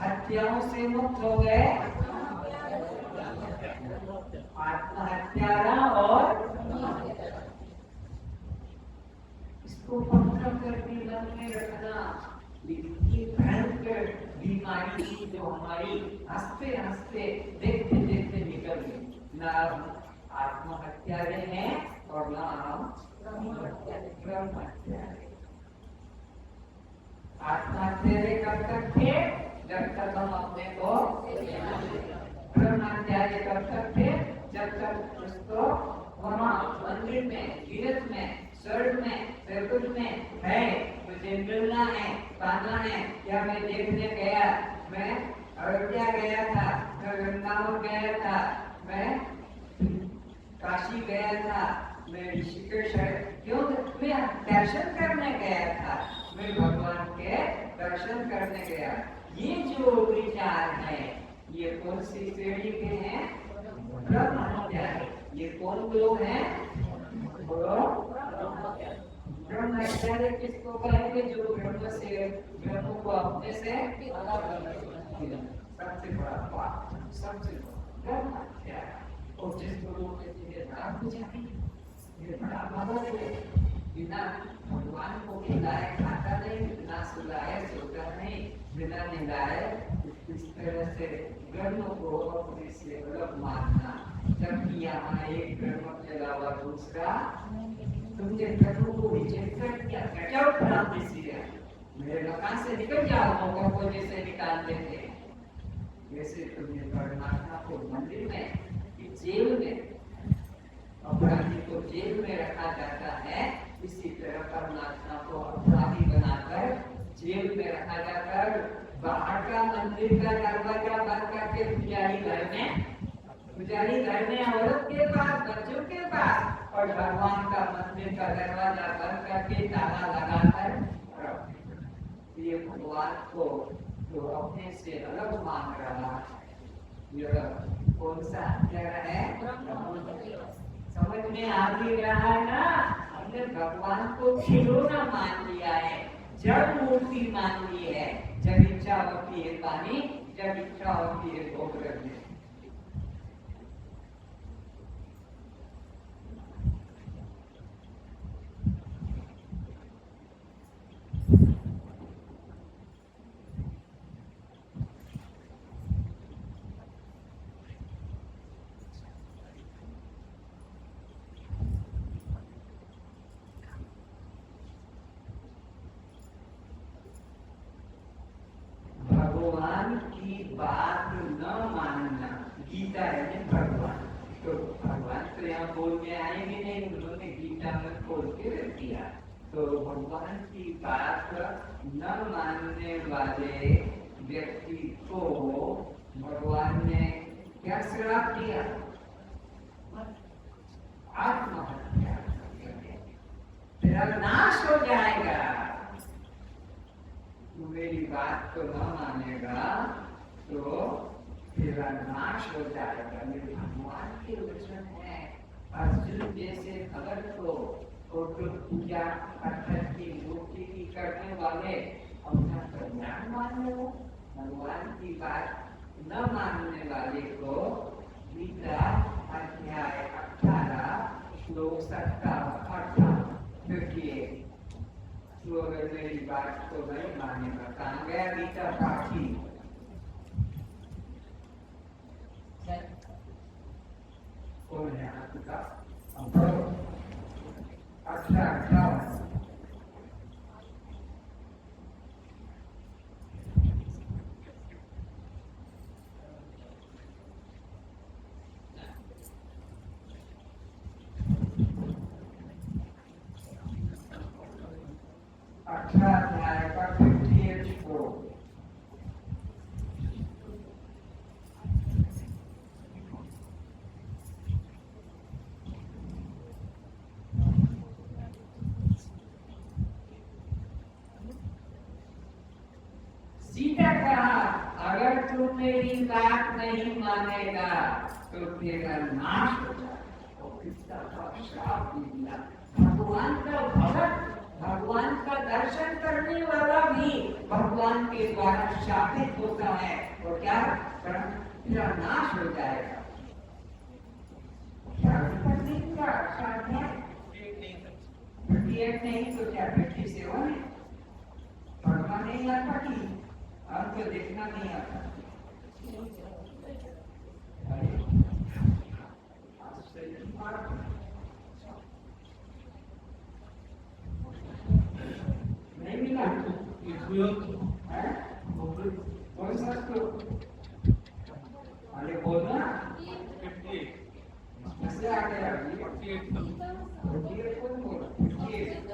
Speaker 1: हत्याओं से मुक्त हो गए? आत्महत्यारा और इसको पक्का करके मन में रखना। ये भयंकर बीमारी थी जो हमारी हंसते हंसते देखते देखते निकल गई। ना आत्महत्यारे हैं और ना हम ब्रह्महत्यारे। आत्महत्यारे कब तक थे? जब तक हम अपने को ब्रह्महत्यारे कब तक थे? जब तक उसको वहाँ मंदिर में, तीर्थ में, स्वर्ग में, वैकुंठ में है, मुझे मिलना है, पाना है। क्या मैं देखने गया? मैं अयोध्या गया था, मैं वृंदावन गया था, मैं काशी गया था, मैं ऋषिकेश, क्यों? मैं दर्शन करने गया था, मैं भगवान के दर्शन करने गया। ये जो विचार है, ये कौन सी श्रेणी के हैं? ब्रह्महत्यारे। ये कौन लोग हैं? ब्रह्महत्यारे किसको कहेंगे? जो ब्रह्म से, ब्रह्म को अपने से सबसे बड़ा पाप, सबसे ब्रह्महत्यारा। और जिसको लोग कहते हैं बड़ा पुजारी, ये बड़ा भगत है, बिना भगवान को खिलाए खाता नहीं, बिना सुलाए सोता नहीं, बिना निलाए। इस तरह से ब्रह्म को अपने से अलग मानना, जबकि यहाँ एक ब्रह्म के अलावा दूसरा। तुमने ब्रह्म को रिजेक्ट कर दिया, क्या भ्रांति सी है? मेरे मकान से निकल जाओ, मौका को जैसे निकाल देते हैं, वैसे तुमने परमात्मा को मंदिर में, जेल में, अपराधी को जेल में रखा जाता है, इसी तरह परमात्मा को अपराधी बनाकर जेल में रखा जाकर बाहर का मंदिर का दरवाजा बंद करके पुजारी घर में औरत के पास, बच्चों के पास, और भगवान का मंदिर का दरवाजा बंद करके ताला लगाकर ये भगवान को जो अपने से अलग मान रहा है, यह कौन सा हत्यारा है? समझ में आ भी रहा है ना? हमने भगवान को खिलौना मान लिया है, जड़ मूर्ति मान ली है। जब इच्छा होती है पानी, जब इच्छा होती है भोग रखने। गीता है भगवान, तो भगवान तो यहाँ बोलने आएंगे नहीं, उन्होंने गीता में खोल के रख दिया। तो भगवान की बात न मानने वाले व्यक्ति को भगवान ने क्या श्राप दिया? आत्महत्या, तेरा नाश हो जाएगा। तू मेरी बात को न मानेगा तो तेरा नाश हो जाएगा। मेरे भगवान के वचन है। अर्जुन जैसे भगत को तो पूजा अर्थात की मूर्ति की करने वाले अपना कल्याण मान लो। भगवान की बात न मानने वाले को गीता अध्याय 18 श्लोक 57 तो अगर मेरी बात को नहीं मानेगा, कहाँ गया गीता पाठी? कौन है आपका? 18 अध्याय का 58 श्लोक। सीता कहा, अगर तू मेरी बात नहीं मानेगा तो तेरा नाश हो जाएगा। और पिता का श्राप दिया। भगवान का भक्त, भगवान का दर्शन करने वाला भी भगवान के द्वारा शापित होता है। और क्या तेरा नाश हो जाएगा। नहीं तो क्या 57 पढ़ना नहीं आता कि आपको देखना नहीं आता? नहीं मिला कौन सा श्लोक? अरे बोलना कैसे आ गया? 48 कौन बोला? 58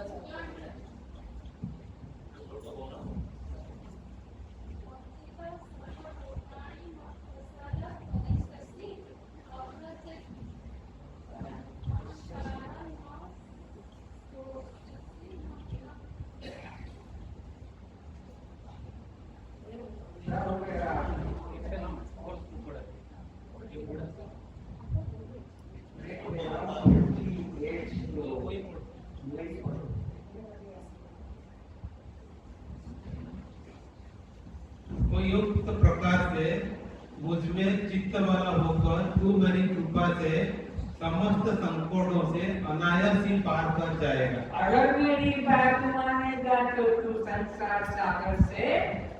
Speaker 6: उपयुक्त प्रकार से मुझ में चित्त वाला होकर तू मेरी कृपा से समस्त संकटों से अनायास ही पार कर जाएगा।
Speaker 1: अगर मेरी बात मानेगा तो तू संसार सागर से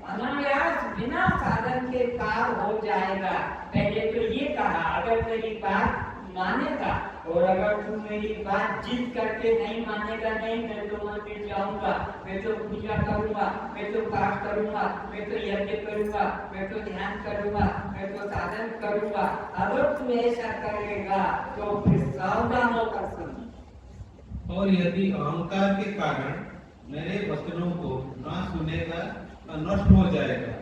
Speaker 1: अनायास बिना साधन के पार हो जाएगा। पहले तो ये कहा, अगर मेरी बात मानेगा, और अगर तू मेरी बात जिद करके नहीं मानेगा, नहीं मैं तो मंदिर जाऊंगा, मैं तो पूजा करूंगा, मैं तो पाठ करूंगा, मैं तो यज्ञ करूंगा, मैं तो ध्यान करूंगा, मैं तो साधन करूंगा, अगर तू ऐसा करेगा तो फिर सावधान होकर सुन।
Speaker 6: और यदि अहंकार के कारण मेरे वचनों को न सुनेगा तो नष्ट हो जाएगा,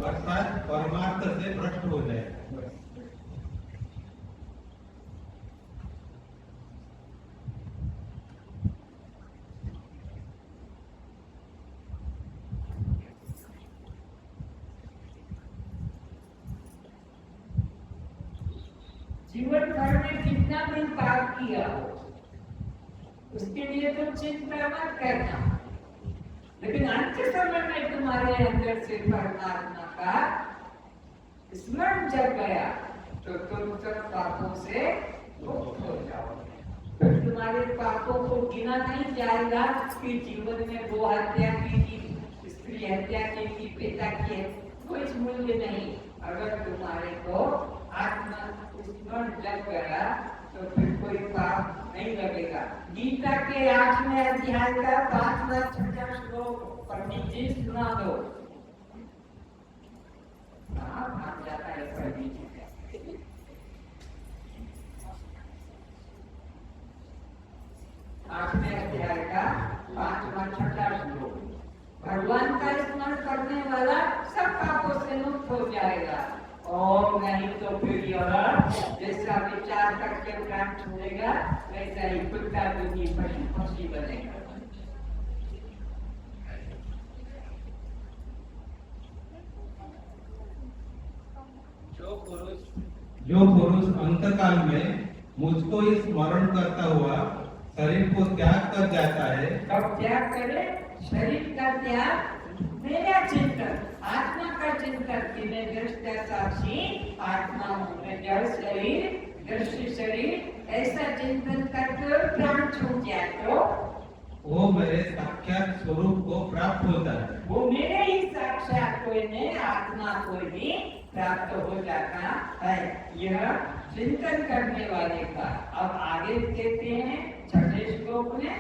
Speaker 6: अर्थात परमार्थ से भ्रष्ट हो जाएगा।
Speaker 1: जीवन भर में कितना भी पाप किया हो, उसके लिए तो चिंता मत करना, लेकिन अंत समय में तुम्हारे अंदर से परमात्मा का स्मरण जग गया तो तुम सब पापों से मुक्त हो जाओगे। तुम्हारे पापों को गिना नहीं जाएगा कि जीवन में गो हत्या की, स्त्री हत्या की, पिता की, कोई मूल्य नहीं। अगर तुम्हारे को आत्मा स्मरण जग गया तो फिर कोई पाप नहीं लगेगा। गीता के 8वें अध्याय का 5वां 6वां श्लोक पंडित जी सुना दो। कहाँ भाग जाता है पंडित जी? जाएगा। और नहीं तो फिर यह जैसा विचार करके प्राण छोड़ेगा वैसा ही कुत्ता बुद्धि पक्षी बनेगा।
Speaker 6: जो पुरुष अंतकाल में मुझको ही स्मरण करता हुआ शरीर को त्याग कर जाता है,
Speaker 1: कब त्याग करे? शरीर का त्याग, मेरा चिंतन, आत्मा का चिंतन कि मैं दृष्टा साक्षी आत्मा हूँ, मैं जड़ शरीर दृष्टि शरीर ऐसा चिंतन करके प्राण छूट जाए तो
Speaker 6: वो मेरे साक्षात स्वरूप को प्राप्त होता है।
Speaker 1: वो मेरे ही साक्षात कोई ने आत्मा को भी प्राप्त हो जाता है। यह चिंतन करने वाले का। अब आगे कहते हैं 6वें श्लोक में,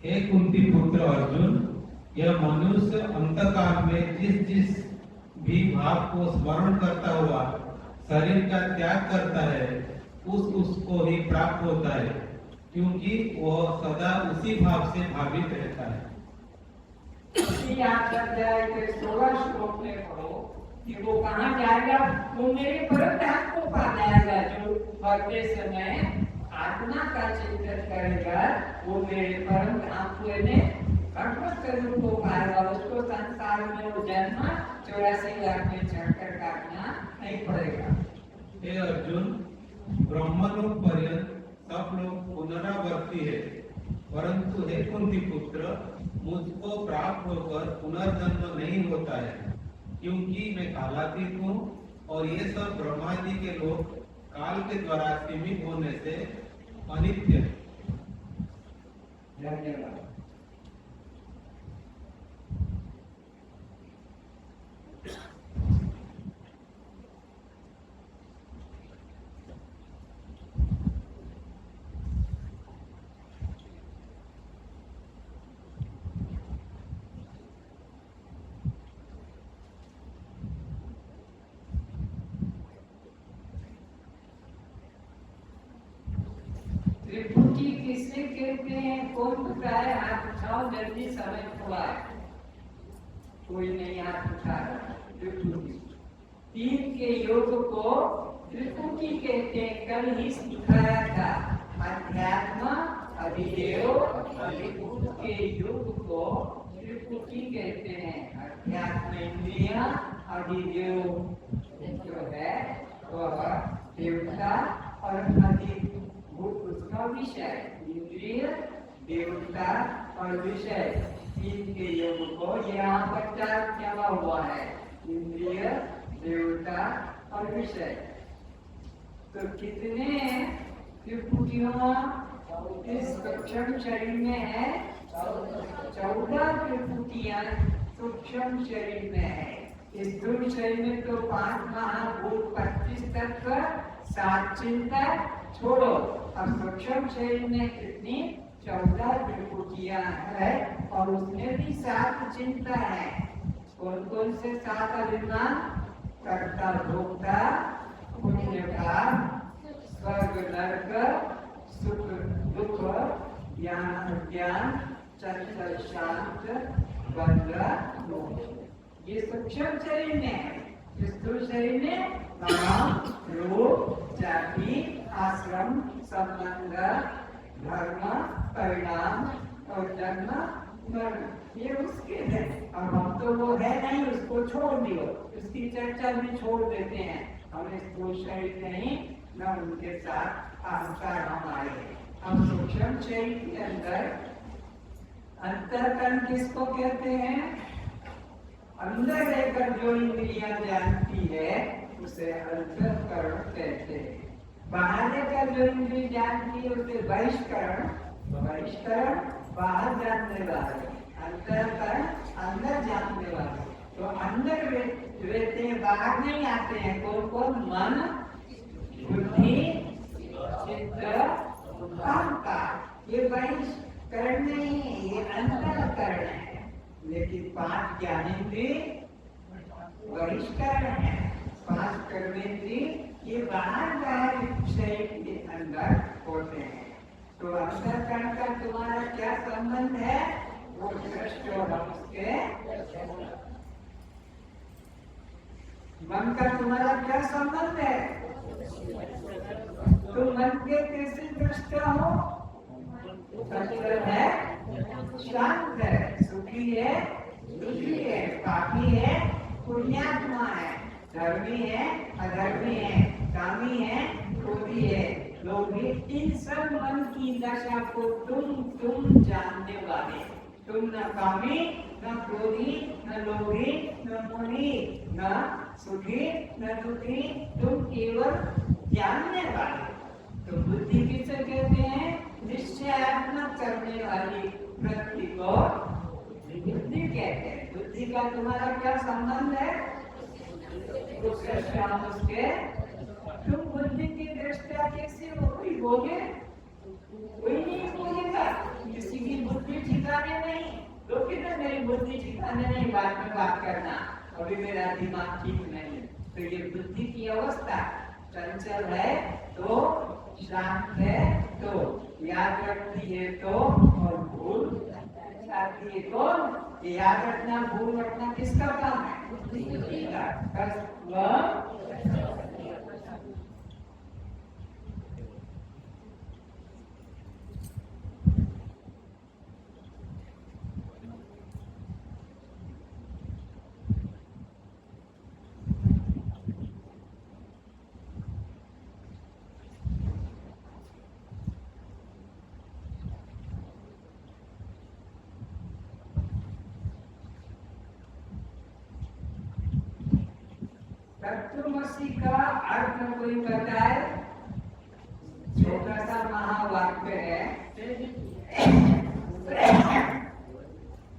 Speaker 6: हे कुंती पुत्र अर्जुन, यह मनुष्य अंतकाल में जिस भी भाव को स्मरण करता हुआ शरीर का त्याग करता है उसको ही प्राप्त होता है, क्योंकि वह सदा उसी भाव से भावित रहता है।
Speaker 1: आप 16 श्लोक में पढ़ो कि वो कहाँ जाएगा? वो मेरे परम धाम को पा जाएगा। जो मरते समय आत्मा का चिंतन करेगा वो मेरे परम धाम को भगवत स्वरूप को पाएगा। उसको संसार में वो जन्म 84 लाख में चढ़कर काटना नहीं पड़ेगा।
Speaker 6: हे अर्जुन, ब्रह्मलोक पर्यंत सब लोग पुनरावर्ती है, परंतु हे कुंती पुत्र, मुझको प्राप्त होकर पुनर्जन्म नहीं होता है, क्योंकि मैं कालातीत हूँ और ये सब ब्रह्मादि के लोग काल के द्वारा सीमित होने से अनित्य है।
Speaker 1: धन्यवाद। त्रिपुटी किसे कहते हैं? कौन बताए? हाथ उठाओ जल्दी, समय थोड़ा है। कोई नहीं हाथ उठा रहा। त्रिपुटी, तीन के योग को त्रिपुटी कहते हैं। कल ही सिखाया था। अध्यात्म, अधिदेव, अधिभूत के योग को त्रिपुटी कहते हैं। अध्यात्म इंद्रिय, अधिदेव जो है वह देवता और अधिभूत उसका विषय। इंद्रिय, देवता और विषय, तीन के योग को यहाँ पर चार जमा हुआ है। इंद्रिय, देवता और विषय। तो कितने त्रिपुटियों इस सूक्ष्म शरीर में है? 14 त्रिपुटियां सूक्ष्म शरीर में है। इस स्थूल शरीर में तो 5 महाभूत, 25 तत्व, 7 चिंता छोड़ो। अब सूक्ष्म शरीर में कितनी? 14 त्रिपुटियां है और उसमें भी 7 चिंता है। कौन कौन से 7 अभिमान? कर्ता, भोक्ता, पुण्य का, स्वर्ग नरक, सुख दुख, ज्ञान अज्ञान, चंचल शांत, बंध मोक्ष। ये सूक्ष्म शरीर में है। स्थूल शरीर में नाम, रूप, जाति, आश्रम, संबंध, धर्म, परिणाम और जन्म मरण, ये उसके है। अब हम तो वो है नहीं, उसको छोड़ दियो। उसकी चर्चा भी छोड़ देते हैं। हमें स्थूल शरीर नहीं न उनके साथ अहंकार हमारे। हम सूक्ष्म शरीर के अंदर अंतःकरण किसको कहते हैं? अंदर रहकर जो इंद्रियां जानती है उसे अंतःकरण कहते हैं। बाहर रहकर जो इंद्रिय जानती है उसे बहिष्करण, बहिष्करण बाहर जानने वाले, अंतःकरण अंदर जानने वाले। तो अंदर रहते हैं, बाहर नहीं आते हैं। कौन कौन? मन, बुद्धि, चित्त, अहंकार। ये बहिष्करण नहीं है, ये अंतःकरण है। लेकिन 5 ज्ञानेंद्रिय बहिष्करण है। 5 कर्मेंद्रिय ये बाहर शरीर के अंदर होते हैं। तो अंतःकरण का तुम्हारा क्या संबंध है? वो दृष्टि और हम उसके मन का तुम्हारा क्या संबंध है? तुम मन के कैसे दृष्टा हो? चंचल है, शांत है, सुखी है, दुखी है, पापी है, पुण्यात्मा है, धर्मी है, अधर्मी है, कामी है, क्रोधी है, लोभी। इन सब मन की दशा को तुम जानने वाले। तुम न कामी, न क्रोधी, न लोभी, न मोही, न सुखी, न दुखी, तुम केवल जानने वाले। तो बुद्धि किसे कहते हैं? निश्चयात्मक करने वाली वृत्ति को बुद्धि कहते हैं। बुद्धि का तुम्हारा क्या संबंध है? उसके शाम उसके तुम बुद्धि की दृष्टि कैसे हो? कोई बोले? कोई नहीं बोलेगा। किसी की बुद्धि ठिकाने नहीं। लोग कहते हैं मेरी बुद्धि ठिकाने नहीं, बाद में बात करना, अभी मेरा दिमाग ठीक नहीं। तो ये बुद्धि की अवस्था चंचल है तो, शांत है तो, याद रखती है तो, और भूल जाती है तो। याद रखना, भूल रखना किसका काम है? बुद्धि का। तत्वमसि का अर्थ कोई बताए? छोटा सा महावाक्य है।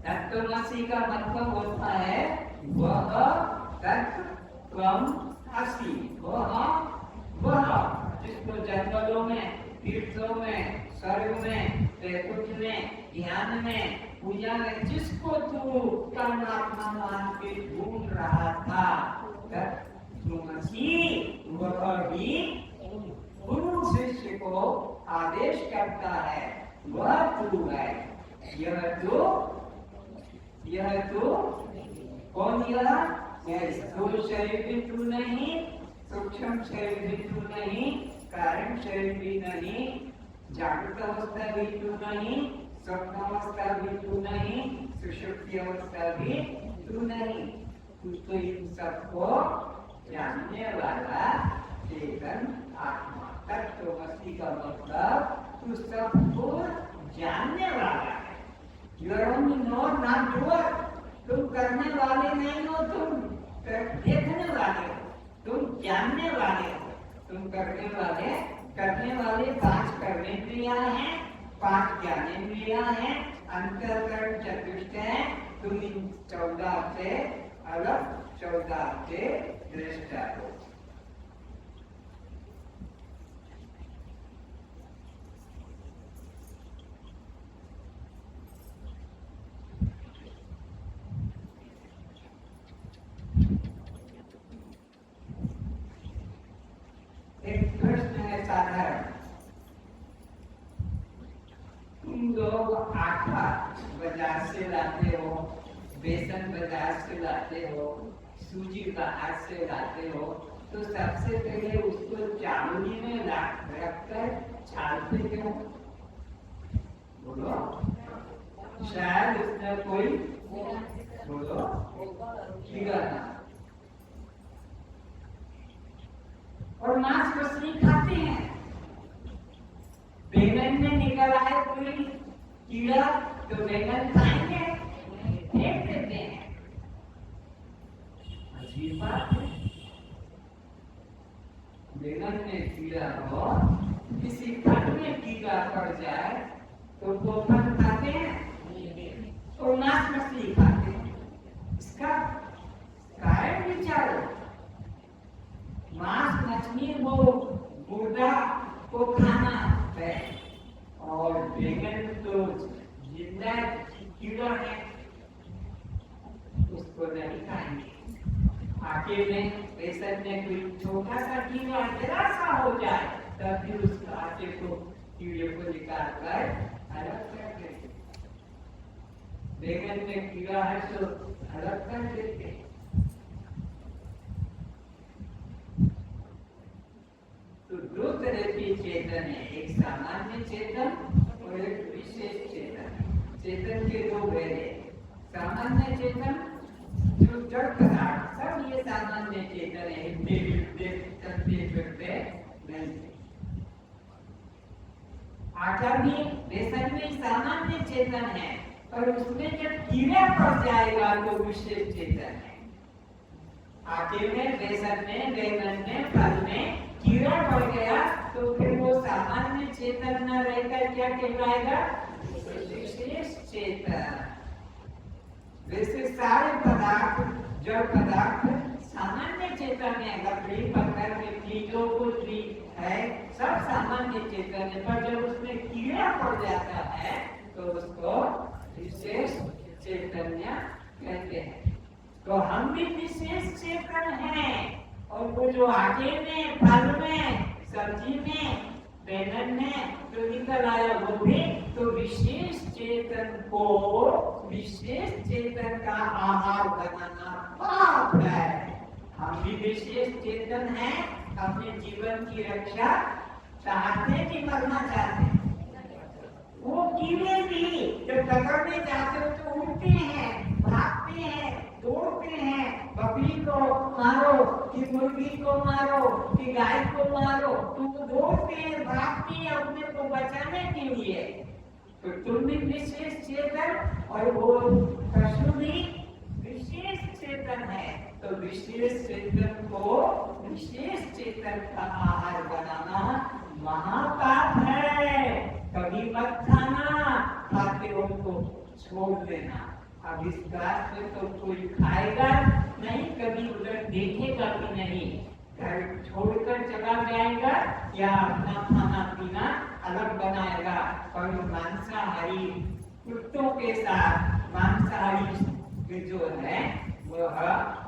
Speaker 1: तत्वमसि का मतलब होता है वह तत्वम असि। वह जिसको जंगलों में, तीर्थों में, स्वर्ग में, वैकुंठ में, ध्यान में, पूजा में, जिसको तू परमात्मा मान के ढूंढ रहा था, वह भी गुरु शिष्य को आदेश करता है, वह तू है। यह तू कौन? यह स्थूल शरीर भी तू नहीं, सूक्ष्म शरीर भी तू नहीं, कारण शरीर भी नहीं, जागृत अवस्था भी तू नहीं, स्वप्न अवस्था भी तू नहीं, सुषुप्ति अवस्था भी तू नहीं। तू तो इन सबको जानने वाला चेतन आत्मा। तत्वमसि का मतलब तू सबको जानने वाला है। You are only knower, not doer. तुम करने वाले नहीं हो, तुम देखने वाले हो, तुम जानने वाले हो। तुम करने वाले 5 कर्मेंद्रियां हैं, 5 ज्ञानेंद्रियां हैं, अंतःकरण चतुष्ट है। तुम इन 14 से अलग, 14 से दृष्टा हो। एक प्रश्न है साधारण, तुम लोग आटा बाजार से लाते हो, बेसन बाजार से लाते हो, सूजी बाहर से लाते हो, तो सबसे पहले उसको चावली में रखकर छानते क्यों? बोलो, शायद उसमें कोई बोलो ठिकाना। और मांस मछली खाते हैं, बैंगन में निकल आए कोई कीड़ा तो बैंगन खाएंगे, फेंक देते हैं। अजीब बात है। बैंगन में कीड़ा हो, किसी फल में कीड़ा पड़ जाए तो वो फल खाते हैं और मांस मछली खाते हैं। इसका कारण विचारो। मांस मछली वो मुर्गा को खाना है और बैंगन तो जिंदा कीड़ा है, उसको नहीं खाएंगे। आटे में, बेसन में कोई छोटा सा कीड़ा जरा सा हो जाए तब भी उस आटे को, कीड़े को निकाल कर अलग कर देते। बैंगन में कीड़ा है तो अलग कर देते। तो दो तरह के चेतन है, एक सामान्य चेतन और एक विशेष चेतन। चेतन के दो भेद, सामान्य चेतन जो जड़ पदार्थ सब ये सामान्य चेतन है, हिलते गिरते चलते फिरते नहीं। आटा भी बेसन में सामान्य चेतन है, पर उसमें जब कीड़ा पड़ जाएगा तो विशेष चेतन है। आटे में, बेसन में, बैंगन में, फल में कीड़ा पड़ गया तो फिर वो सामान्य चेतन न रहकर क्या कहलाएगा? विशेष चेतन। वैसे सारे पदार्थ, जड़ पदार्थ सामान्य चेतन है। लकड़ी, पत्थर, मिट्टी जो कुछ भी है सब सामान्य चेतन है, पर जब उसमें कीड़ा पड़ जाता है तो उसको विशेष चैतन्य कहते हैं। तो हम भी विशेष चेतन हैं, और वो जो आटे में, फल में, सब्जी में, बैंगन में जो निकल आया वो भी तो विशेष चेतन को विशेष चेतन का आहार बनाना पाप है। हम भी विशेष चेतन हैं, अपने जीवन की रक्षा चाहते कि मरना चाहते? वो कीड़े भी जब पकड़ने जाते हो तो उड़ते हैं, भागते हैं, दौड़ते हैं। बकरी को मारो कि मुर्गी को मारो कि गाय को मारो, तो वो दौड़ते हैं, भागते हैं अपने को बचाने के लिए। तो तुम भी विशेष चेतन और वो पशु भी विशेष चेतन है। तो विशेष चेतन को विशेष चेतन का आहार बनाना महापाप है। कभी मत खाना, खाते हो तो छोड़ देना। अब इस बात में तो कोई खाएगा नहीं, कभी उधर देखेगा भी नहीं, घर छोड़कर चला जाएगा या अपना खाना पीना अलग बनाएगा। और मांसाहारी कुत्तों के साथ, मांसाहारी जो है वह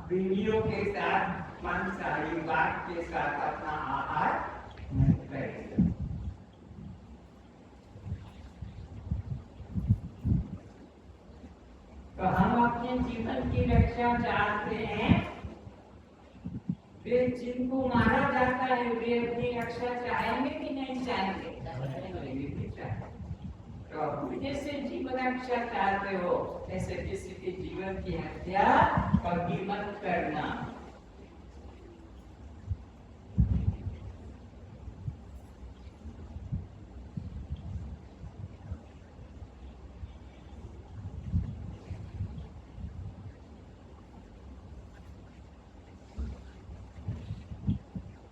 Speaker 1: बिल्लियों के साथ, मांसाहारी बाघ के साथ अपना आहार नहीं करेगा। तो हम अपने जीवन की रक्षा चाहते हैं, वे जिनको मारा जाता है वे अपनी रक्षा चाहेंगे कि नहीं चाहेंगे? तो जैसे जीवन रक्षा चाहते हो ऐसे किसी के जीवन की हत्या कभी मत करना।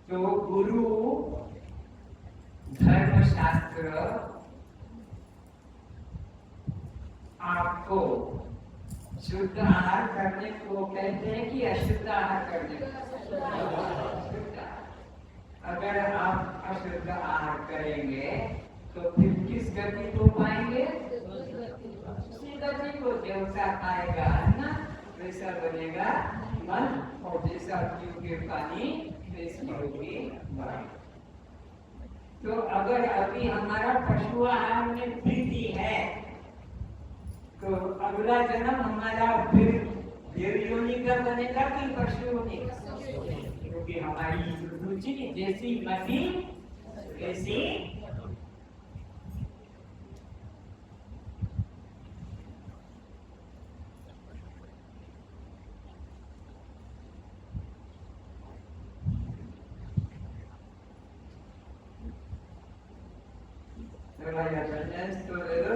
Speaker 1: तो गुरु धर्मशास्त्र आपको शुद्ध आहार करने को कहते हैं कि अशुद्ध आहार करने को? अगर आप अशुद्ध आहार करेंगे तो फिर किस गति को पाएंगे? उसी गति को जैसा खाएगा ना वैसा बनेगा मन, और जैसा पियोगे पानी वैसी होगी वाणी। तो अगर अभी हमारा पशु आहार में वृद्धि है तो अगला जन्म हमारा फिर योनि का बनेगा कि पशु योनि का? क्योंकि हमारी रुचि जैसी मति वैसी तो दे दो।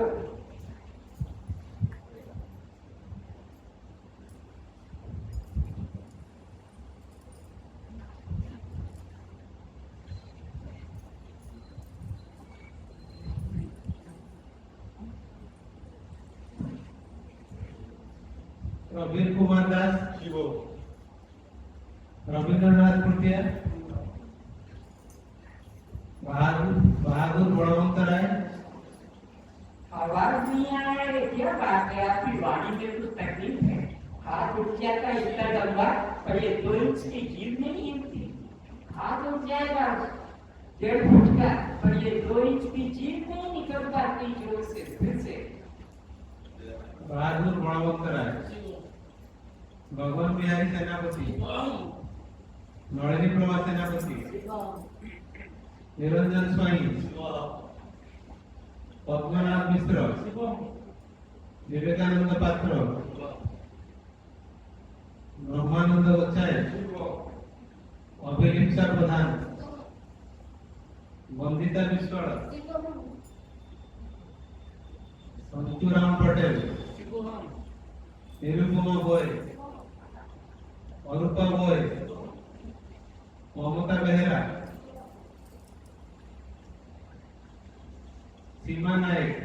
Speaker 6: प्रवीण कुमार दास, रविंद्रनाथ कुटिया, बहादुर बड़वंत राय।
Speaker 1: आवाज नहीं आ रहा है, क्या बात है? आपकी वाणी में कुछ तकलीफ है? हाथ उठ जाता है इतना लंबा, पर ये 2 इंच की जीभ नहीं हिलती। हाथ उठ जाएगा 1.5 फुट का, पर ये 2 इंच की जीभ नहीं निकल पाती जोर से। फिर से
Speaker 6: बहादुर बड़वंत राय, भगवान बिहारी सेनापति, नलिनी प्रभा सेनापति, निरंजन स्वाई, पद्मनाभ मिश्र, विवेकानंद पात्र, ब्रह्मानंद बच्चाय, अभिलिप्सा प्रधान, वंदिता विश्वाल, संतुराम पटेल, निरुपमा बॉय, अरूपा बॉय, ममता बेहरा, सीमा नायक,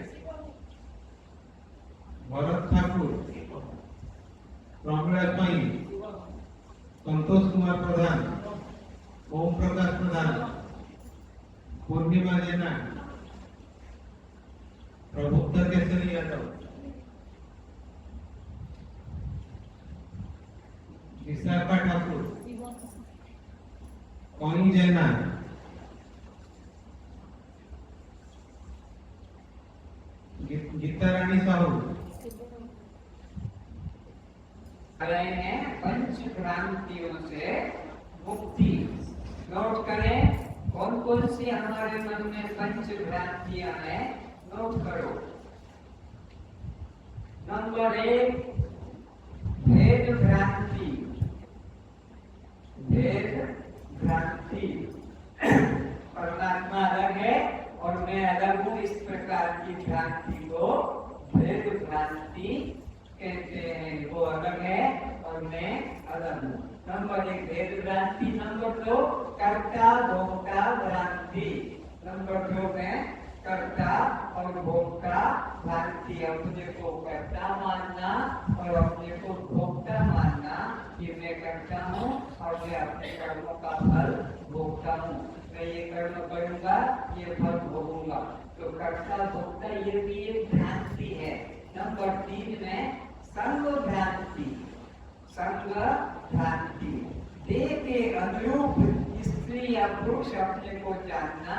Speaker 6: भरत ठाकुर, प्रमिला स्वाई, संतोष कुमार प्रधान, ओम प्रकाश प्रधान, पूर्णिमा जेना, प्रबुद्ध केसरी यादव, विशाखा ठाकुर, कौनी जैना, गीता रानी साहू,
Speaker 1: रहे हैं पंच भ्रांतियों से मुक्ति। नोट करें कौन कौन सी हमारे मन में पंच भ्रांतियां हैं, नोट करो। नंबर 1, भेद भ्रांति। भेद भ्रांति, परमात्मा अलग है और मैं अलग हूँ, इस प्रकार की भ्रांति को भेद भ्रांति कहते हैं। वो अलग है और मैं अलग हूँ। नंबर 1 भेद भ्रांति। नंबर 2 कर्ता भोक्ता भ्रांति। नंबर 2 में कर्ता और भोक्ता भ्रांति। अपने को कर्ता मानना और अपने को भोक्ता मानना कि मैं करता हूँ और मैं अपने कर्मों का फल भोगता हूँ। मैं ये कर्म करूँगा, ये फल भोगूंगा। तो कर्ता भोक्ता ये भी एक भ्रांति है। नंबर 3 में संग भ्रांति। संग भ्रांति, देह के अनुरूप स्त्री या पुरुष अपने को जानना,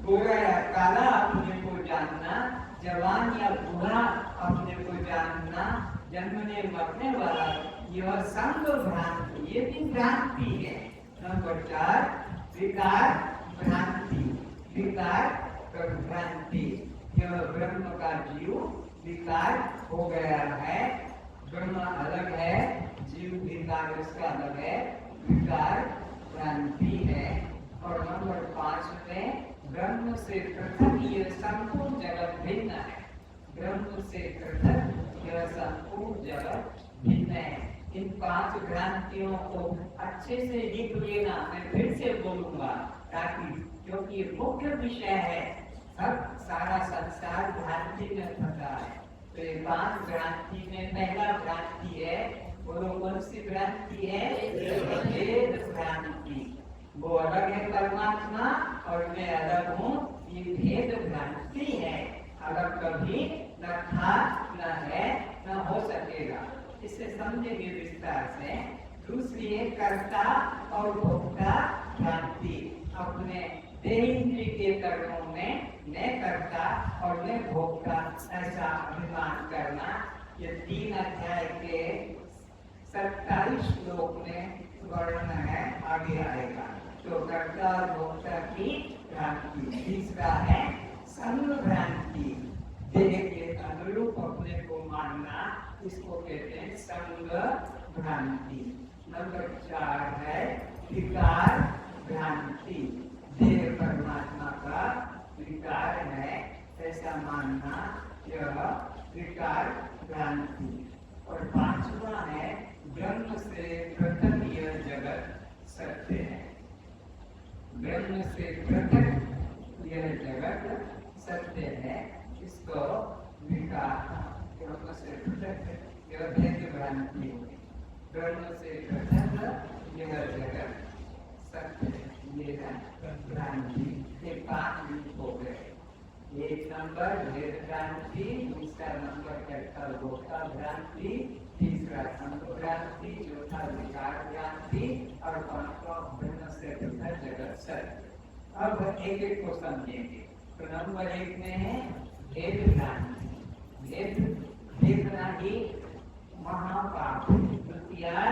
Speaker 1: गोरा या काला अपने को जानना, जवान या बूढ़ा अपने को जानना, जन्मने मरने वाला, यह संग भ्रांति, ये भी भ्रांति है। नंबर 4 विकार भ्रांति। विकार भ्रांति, यह ब्रह्म का जीव विकार हो गया है। ब्रह्म अलग है, जीव विकार उसका अलग है, विकार भ्रांति है। और नंबर 5 में ब्रह्म से पृथक यह संपूर्ण जगत भिन्न है। ब्रह्म से पृथक यह संपूर्ण जगत भिन्न है। इन 5 भ्रांतियों को अच्छे से लिख लेना, मैं फिर से बोलूंगा ताकि, क्योंकि ये मुख्य विषय है। सब सारा संसार भ्रांति में फंसा है। तो ये 5 भ्रांति में पहला भ्रांति है, बोलो कौन सी भ्रांति है? भेद भ्रांति। वो अलग है परमात्मा और मैं अलग हूँ, ये भेद भ्रांति है। अलग कभी न था, न है, न हो सकेगा। इसे समझेंगे विस्तार से। दूसरी है कर्ता और भोक्ता भ्रांति। अपने देहेंद्रिय के कर्मों में मैं करता और मैं भोक्ता, ऐसा अभिमान करना। ये 3 अध्याय के 27 श्लोक में वर्णन है, आगे आएगा। तो कर्ता और भोक्ता की भ्रांति। तीसरा है संग भ्रांति, देह के अनुरूप अपने को मानना, इसको कहते हैं संग भ्रांति। नंबर 4 है विकार भ्रांति। देह परमात्मा का विकार है, ऐसा मानना, यह विकार भ्रांति। और 5वां है ब्रह्म से पृथक यह जगत सत्य है। ब्रह्म से पृथक यह जगत सत्य है, इसको विकार, ब्रह्म से पृथक यह भेद भ्रांति होगी। ब्रह्म से पृथक यह जगत सत्य है, ये भ्रांति। ये 5 रूप हो गए। 1 नंबर भेद भ्रांति, दूसरा नंबर कर्ता भोक्ता भ्रांति, तीसरा संग भ्रांति, चौथा विकार भ्रांति और 5वां ब्रह्म से पृथक जगत सत्य। अब एक एक को समझेंगे। तो नंबर 1 में है भेद भ्रांति। भेद देखना ही महापाप। द्वितीया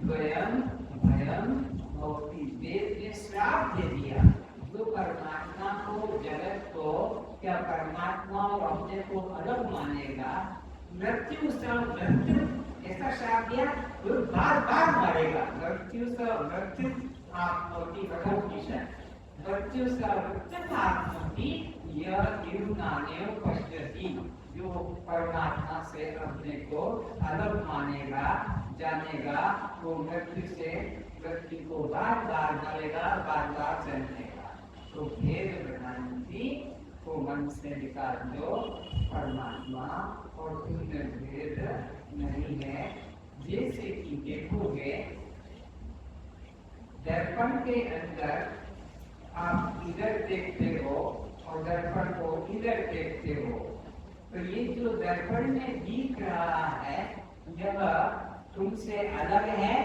Speaker 1: द्वयम भयम भवति। वेद ने श्राप दे दिया, जो परमात्मा को, जगत को, क्या परमात्मा और अपने को अलग मानेगा, मृत्यु से मृत्यु ऐसा शाप दिया, वो बार बार मरेगा। मृत्यु से मृत्यु आत्मति भगवत मृत्यु से मृत्यु आत्मति यह निर्नान्य पश्यति, जो परमात्मा से अपने को अलग मानेगा, जानेगा, वो मृत्यु से मृत्यु को बार बार मरेगा, बार बार जन्मेगा। तो भेद भ्रांति को मन से निकाल दो, परमात्मा और उनमें भेद नहीं है। जैसे कि देखोगे दर्पण के अंदर आप इधर देखते हो और दर्पण को इधर देखते हो, तो ये जो दर्पण में दिख रहा है यह तुमसे अलग है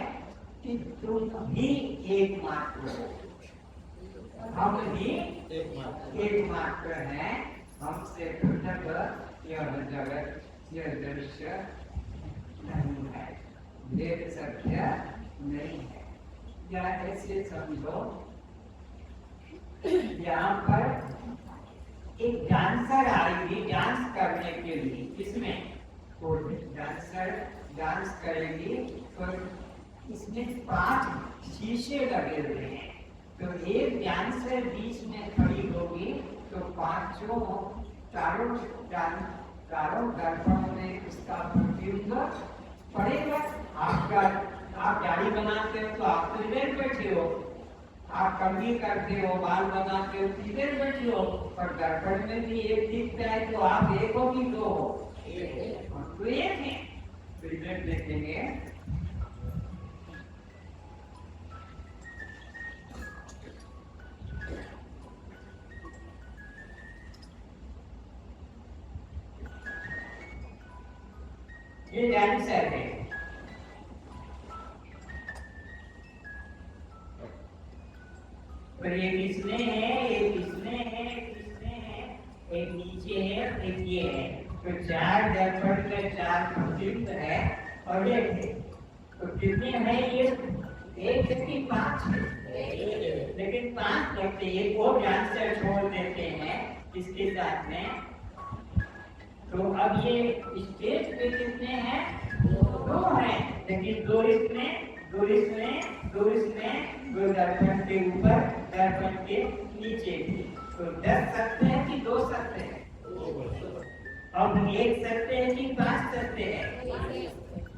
Speaker 1: कि तुम भी एकमात्र हो। हम भी एकमात्र हैं, हमसे पृथक यह जगत, यह दृश्य नहीं है, भेद सत्य नहीं है। या ऐसे समझो, यहाँ पर एक डांसर आएगी डांस करने के लिए, इसमें तो डांसर डांस करेगी, तो इसमें 5 शीशे लगे हुए हैं। तो एक डांसर बीच में खड़ी होगी तो चारों दर्पणों में उसका प्रतिबिंब पड़ेगा। आप गाड़ी बनाते हो तो आप तो इधर बैठे हो, आप कंघी करते हो, बाल बनाते हो तो इधर बैठे हो, पर दर्पण में भी एक दिखता है, तो आप एक हो कि 2 हो? तो एक है। तो इधर देखेंगे ये डांसर है, पर ये किसने है, एक इसने है, एक इसने है, एक नीचे है, एक ये है। तो 4 दर्पण में 4 प्रतिबिंब है और एक है। तो कितने हैं ये? 1 की 5 है, लेकिन 5 करते एक वो डांसर छोड़ देते हैं इसके साथ में। तो अब ये स्टेज पे कितने हैं? 2 हैं, लेकिन 2 इसमें, 2 इसमें, 2 इसमें, 2 दर्पण के ऊपर, दर्पण के नीचे भी। तो 10 सकते हैं कि 2 सकते हैं? अब 1 सकते हैं कि 5 सकते हैं?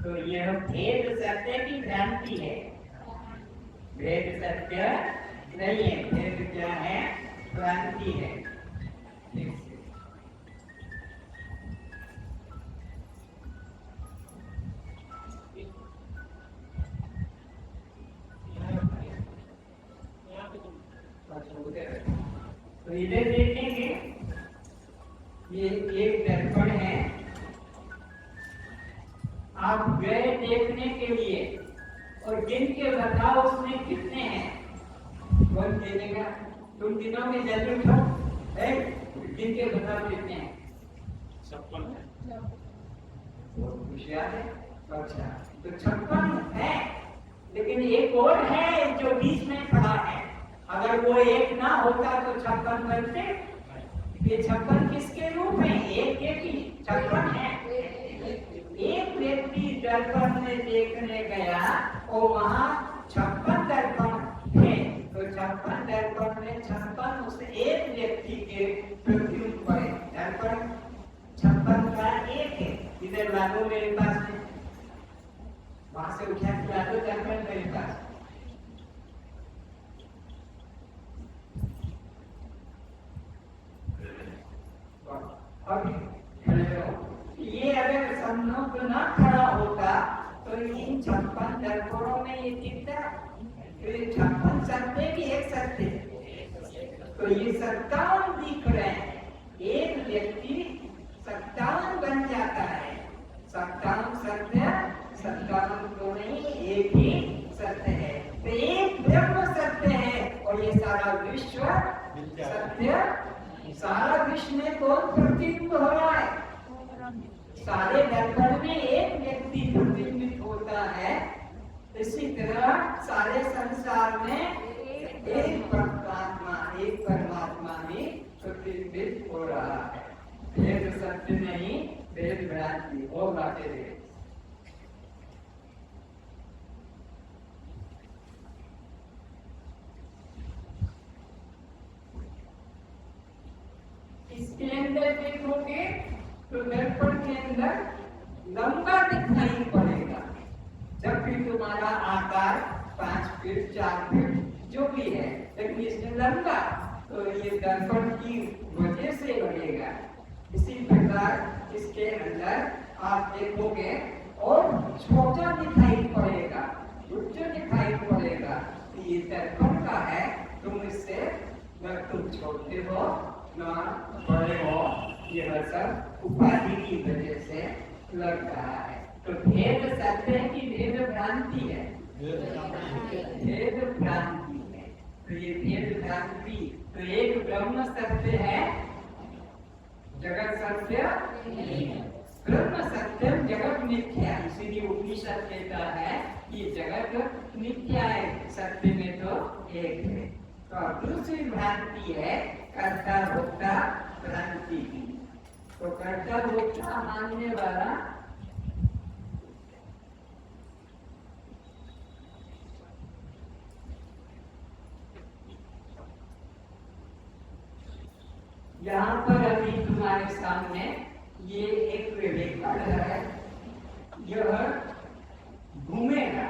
Speaker 1: तो यह भेद सत्य की भ्रांति है, भेद सत्य नहीं है। भेद क्या है? भ्रांति है। तो इधर देखेंगे, ये एक दर्पण है, आप गए देखने के लिए और गिन के बताओ उसमें कितने हैं? कौन गिनेगा? तुम गिनोगे, जल्दी उठो, गिन के बताओ कितने हैं?
Speaker 4: 56 है।
Speaker 1: बहुत होशियार है। अच्छा, तो 56 है, लेकिन एक और है जो बीच में खड़ा है। अगर वो एक ना होता तो 56 बनते। ये 56 किसके रूप में? एक ही 56 है। एक व्यक्ति दर्पण में देखने गया और वहाँ 56 दर्पण थे, तो 56 दर्पण में 56 उस एक व्यक्ति के प्रतिबिंब पड़े। दर्पण 56 का एक है। इधर लागू मेरे पास में, वहां से उठा के लागू दर्पण मेरे पास। ये अगर सम्मुख न खड़ा होता तो इन 56 दर्पणों में ये दिखता। तो ये 56 सत्य कि एक सत्य? तो ये 57 दिख रहे हैं। एक व्यक्ति 57 बन जाता है। 57 सत्य, 57 तो नहीं, एक ही सत्य है। तो एक ब्रह्म सत्य है और ये सारा विश्व सत्य। सारा विश्व में कौन प्रतिबिंब हो रहा है? सारे दर्पण में एक व्यक्ति प्रतिबिंबित होता है। इसी तरह सारे संसार में एक परमात्मा, एक एक परमात्मा ही प्रतिबिंबित हो रहा है। भेद सत्य नहीं, भेद भ्रांति हो बातें रे। इसके अंदर देखोगे तो दर्पण के अंदर लंबा दिखाई पड़ेगा। जब भी तुम्हारा आकार 5 फीट 4 फीट जो भी है, लेकिन इसमें लंबा, तो ये दर्पण की वजह से बनेगा। इसी प्रकार इसके अंदर आप देखोगे और छोटा दिखाई पड़ेगा, उच्च दिखाई पड़ेगा। ये दर्पण का है, तुम इससे न तुम छोटे हो न बड़े हो, यह सब उपाधि की वजह से लग रहा है। तो भेद सत्य है कि भेद भ्रांति है? भेद भ्रांति है। तो ये भेद भ्रांति, तो एक ब्रह्म सत्य है, जगत सत्य ब्रह्म सत्यम जगत मिथ्या। इसीलिए उपनिषद कहता है कि जगत मिथ्या है, सत्य में तो एक है। तो दूसरी भ्रांति है कर्ता भोक्ता भ्रांति की। तो कर्ता भोक्ता मानने वाला यहाँ पर अभी तुम्हारे सामने ये एक रेखा है, यह घूमेगा।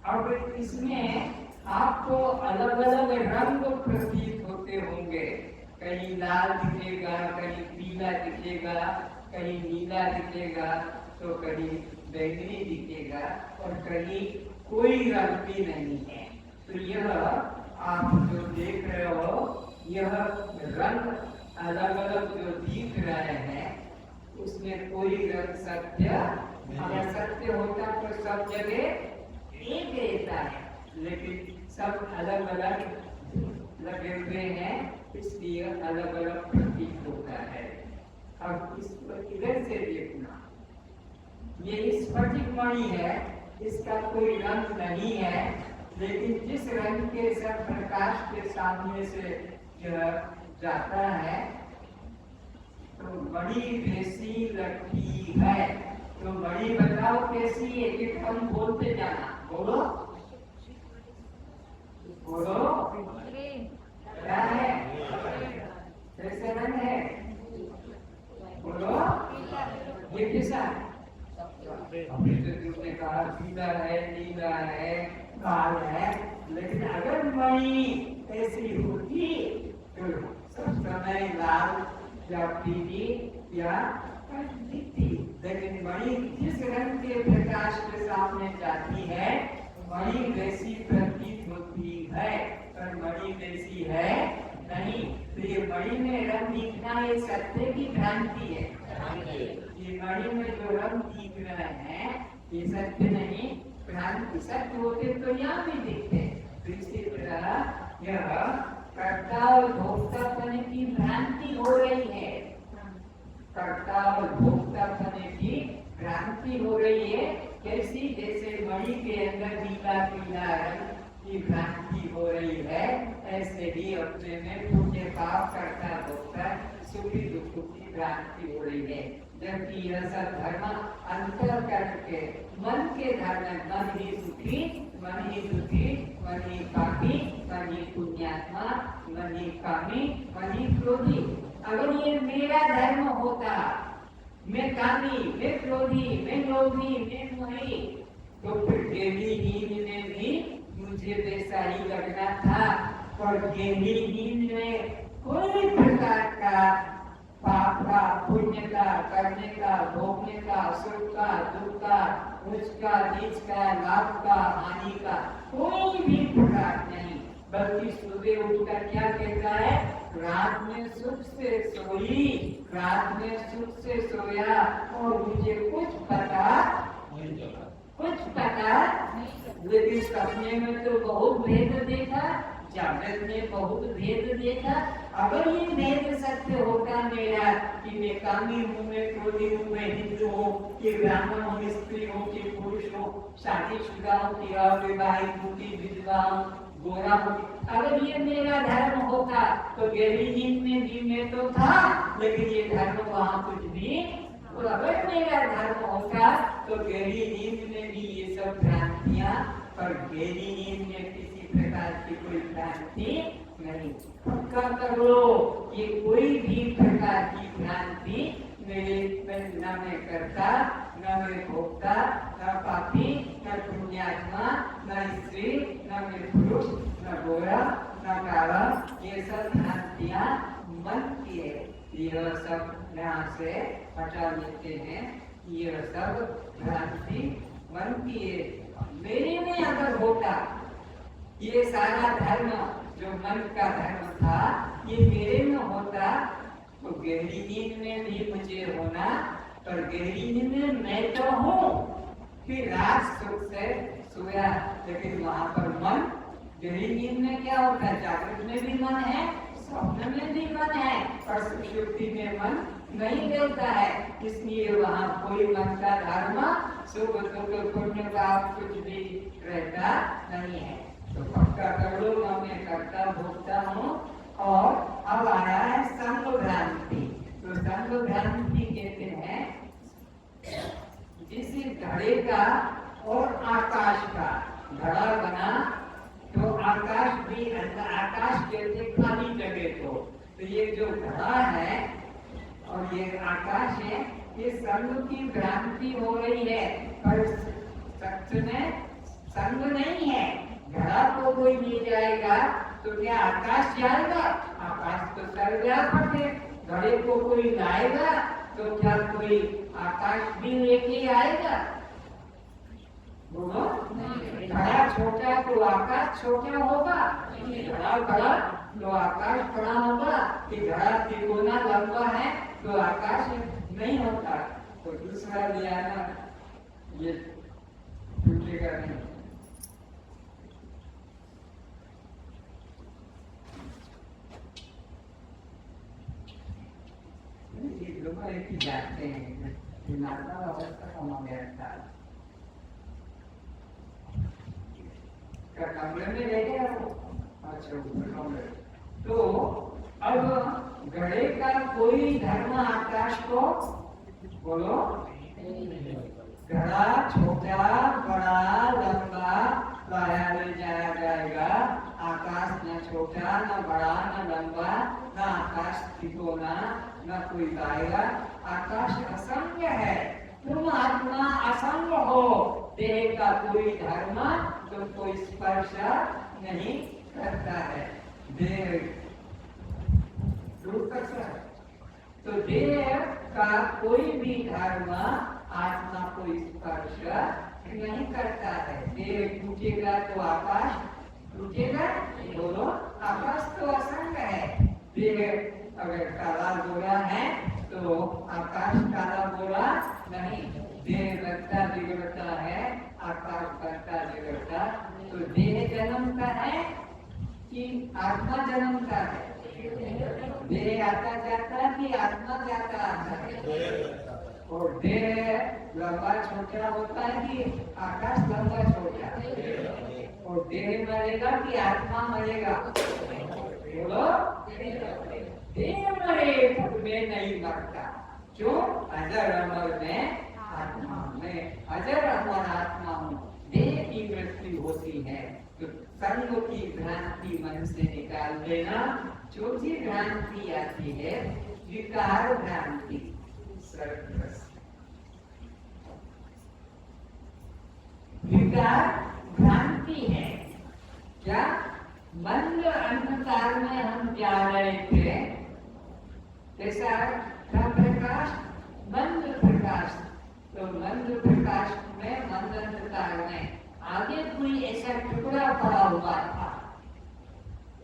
Speaker 1: अब इसमें आपको अलग अलग रंग प्रतीत होते होंगे। कहीं लाल दिखेगा, कहीं पीला दिखेगा, कहीं नीला दिखेगा, तो कहीं बैंगनी दिखेगा, और कहीं कोई रंग भी नहीं है। तो यह आप जो देख रहे हो, यह रंग अलग अलग जो दिख रहे हैं, उसमें कोई रंग सत्य, अगर सत्य होता तो सब जगह एक रहता है, लेकिन सब अलग अलग लगे हुए हैं, इसलिए अलग अलग प्रतीत होता है। अब इसको इधर से देखना, ये स्फटिक मणि है, इसका कोई रंग नहीं है, लेकिन जिस रंग के सब प्रकाश के सामने से जाता है तो मणि कैसी लगती है। तो मणि बताओ कैसी है, एक हम बोलते जाना, बोलो बोलो क्या है, कैसे रंग है, बोलो ये कैसा। अभी तो तुमने कहा पीला है, नीला है, लाल है, लेकिन अगर मणि ऐसी होती तो सब समय लाल या पीली या दिखती। लेकिन मणि जिस रंग के प्रकाश के सामने जाती है, मणि वैसी प्रतीत होती है, पर मणि वैसी है नहीं। तो ये मणि में रंग दिखना ये सत्य की भ्रांति है। ये मणि में जो रंग दिख रहे हैं ये सत्य नहीं, भ्रांति। सत्य होते तो यहाँ भी दिखते। तो इसी तरह यह कर्ता और भोक्ता पने की भ्रांति हो रही है, कर्ता और भोक्ता पने की भ्रांति हो रही है। कैसी, जैसे मणि के अंदर नीला पीला रंग की भ्रांति हो रही है, ऐसे ही अपने में पुण्य पाप करता भोक्ता सुखी दुख की भ्रांति हो रही है। जबकि यह सब धर्म अंतर करके मन के धर्म, मन ही सुखी, मन ही दुखी, मन ही पापी, मन ही पुण्यात्मा, मन ही कामी, मन ही क्रोधी। अगर ये मेरा धर्म होता, मैं कामी, मैं क्रोधी, मैं लोभी, मैं मोही, तो फिर गहरी नींद में भी मुझे वैसा ही लगना था। पर गहरी नींद में कोई प्रकार का पाप का, पुण्य का, करने का, भोगने का, सुख का, दुख का, उच्च का, नीच का, लाभ का, हानि का कोई भी प्रकार नहीं। बल्कि सुबह उठकर क्या कहता है, रात में सुख से सोई, रात में सुख से सोया और मुझे कुछ पता नहीं चला, कुछ पता, लेकिन सपने में तो बहुत भेद देखा। जागृत में बहुत भेद देखा। अगर ये भेद सत्य होता मेरा कि मैं कामी हूँ, मैं क्रोधी हूँ, मैं हिंदू हूँ, कि ब्राह्मण हूँ, स्त्री हूँ, कि पुरुष हूँ, शादीशुदा हूँ, कि अविवाहित हूँ, कि विधवा हूँ, गोरा हूँ, अगर ये मेरा धर्म होता तो गहरी नींद में भी मैं तो था, लेकिन ये धर्म वहाँ कुछ भी। तो अगर मेरा धर्म होता तो गहरी नींद में भी ये सब भ्रांतियां, पर गहरी नींद में किसी प्रकार की कोई भ्रांति नहीं। पक्का कर लो ये कोई भी प्रकार की भ्रांति मेरे में न मैं करता, न मैं भोगता, न पापी, न पुण्यात्मा, न स्त्री, न मैं पुरुष, न गोरा, न काला, ये सब भ्रांतियां मन की है। यह सब यहाँ से हटा लेते हैं। यह सब भ्रांति मन की है। मेरे में अगर होता ये सारा धर्म जो मन का धर्म था, ये मेरे में होता तो गहरी नींद में भी मुझे होना, पर गहरी नींद में मैं तो हूँ, फिर रात सुख से सोया, लेकिन वहां पर मन, गहरी नींद में क्या होता है, जागृत में भी मन है, स्वप्न में भी मन है, और सुषुप्ति में मन नहीं रहता है। इसलिए वहाँ कोई मन का धर्म, सुख दुख पुण्य पाप कुछ भी रहता नहीं है। तो पक्का कर लो मैं करता भोगता हूँ। और अब आया है संग भ्रांति। तो संग भ्रांति कहते हैं जिस घड़े का और आकाश का घड़ा बना, तो आकाश भी, आकाश कहते खाली जगह को, तो ये जो घड़ा है और ये आकाश है, ये संग की भ्रांति हो रही है, पर सत्य में संग नहीं है। घड़ा को कोई ले जाएगा तो क्या आकाश जाएगा? आकाश तो सर्वव्यापक है। घड़े को कोई लाएगा तो क्या कोई आकाश भी लेके आएगा? बोलो, घड़ा छोटा तो आकाश छोटा होगा, घड़ा बड़ा तो आकाश बड़ा होगा, कि घड़ा तिकोना लंबा है तो आकाश नहीं होता। तो दूसरा लिया ना, ये टूटेगा नहीं। एक ही जाते हैं, अवस्था का मामला कमरे में ले गया वो। अच्छा, कमरे। तो अब घड़े का कोई धर्म आकाश को, बोलो, घड़ा छोटा बड़ा लंबा लाया ले जाया जाएगा। आकाश न छोटा न बड़ा न लंबा, न आकाश तिकोना, न कोई लाएगा। आकाश असंग है, तुम आत्मा असंग हो। देह का कोई धर्म तुमको स्पर्श नहीं करता है। देह दूर कर सकता, तो देह का कोई भी धर्म आत्मा को स्पर्श नहीं करता है। देह टूटेगा तो आकाश टूटेगा, बोलो, आकाश तो असंग है। देह अगर काला गोरा है तो आकाश काला गोरा नहीं। देह बढ़ता बिगड़ता है, आकाश बढ़ता बिगड़ता। तो देह जन्मता है कि आत्मा जन्मता है? देह आता जाता कि आत्मा जाता आता है? और देह लंबा छोटा होता है कि आकाश लंबा छोटा? और देह मरेगा कि आत्मा मरेगा? बोलो, देह मरे तब में नहीं मरता। क्यों? अजर अमर में आत्मा में, अजर अमर आत्मा हूँ। देह की मृत्यु होती है, तो संग की भ्रांति मन से निकाल देना। चौथी भ्रांति आती है विकार भ्रांति। विकार भ्रांति है क्या? मंद अंधकार में हम जा रहे थे, जैसा था प्रकाश, मंद प्रकाश, तो मंद प्रकाश में, मंद अंधकार में आगे कोई ऐसा टुकड़ा पड़ा हुआ था।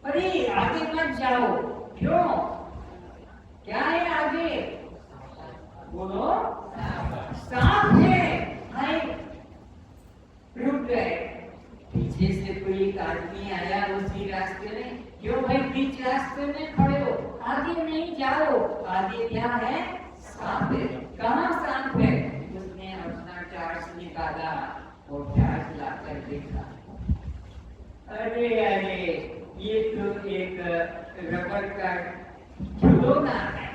Speaker 1: अरे आगे मत जाओ, क्यों? क्या है आगे? बोलो, सांप है। रुक गए, पीछे जैसे कोई एक आदमी आया उसी रास्ते में, क्यों भाई बीच रास्ते में खड़े हो, आगे नहीं जाओ, आगे क्या है, सांप है। कहाँ सांप है? उसने अपना टार्च निकाला और टार्च लाकर देखा, अरे अरे ये तो एक रबर का खिलौना है,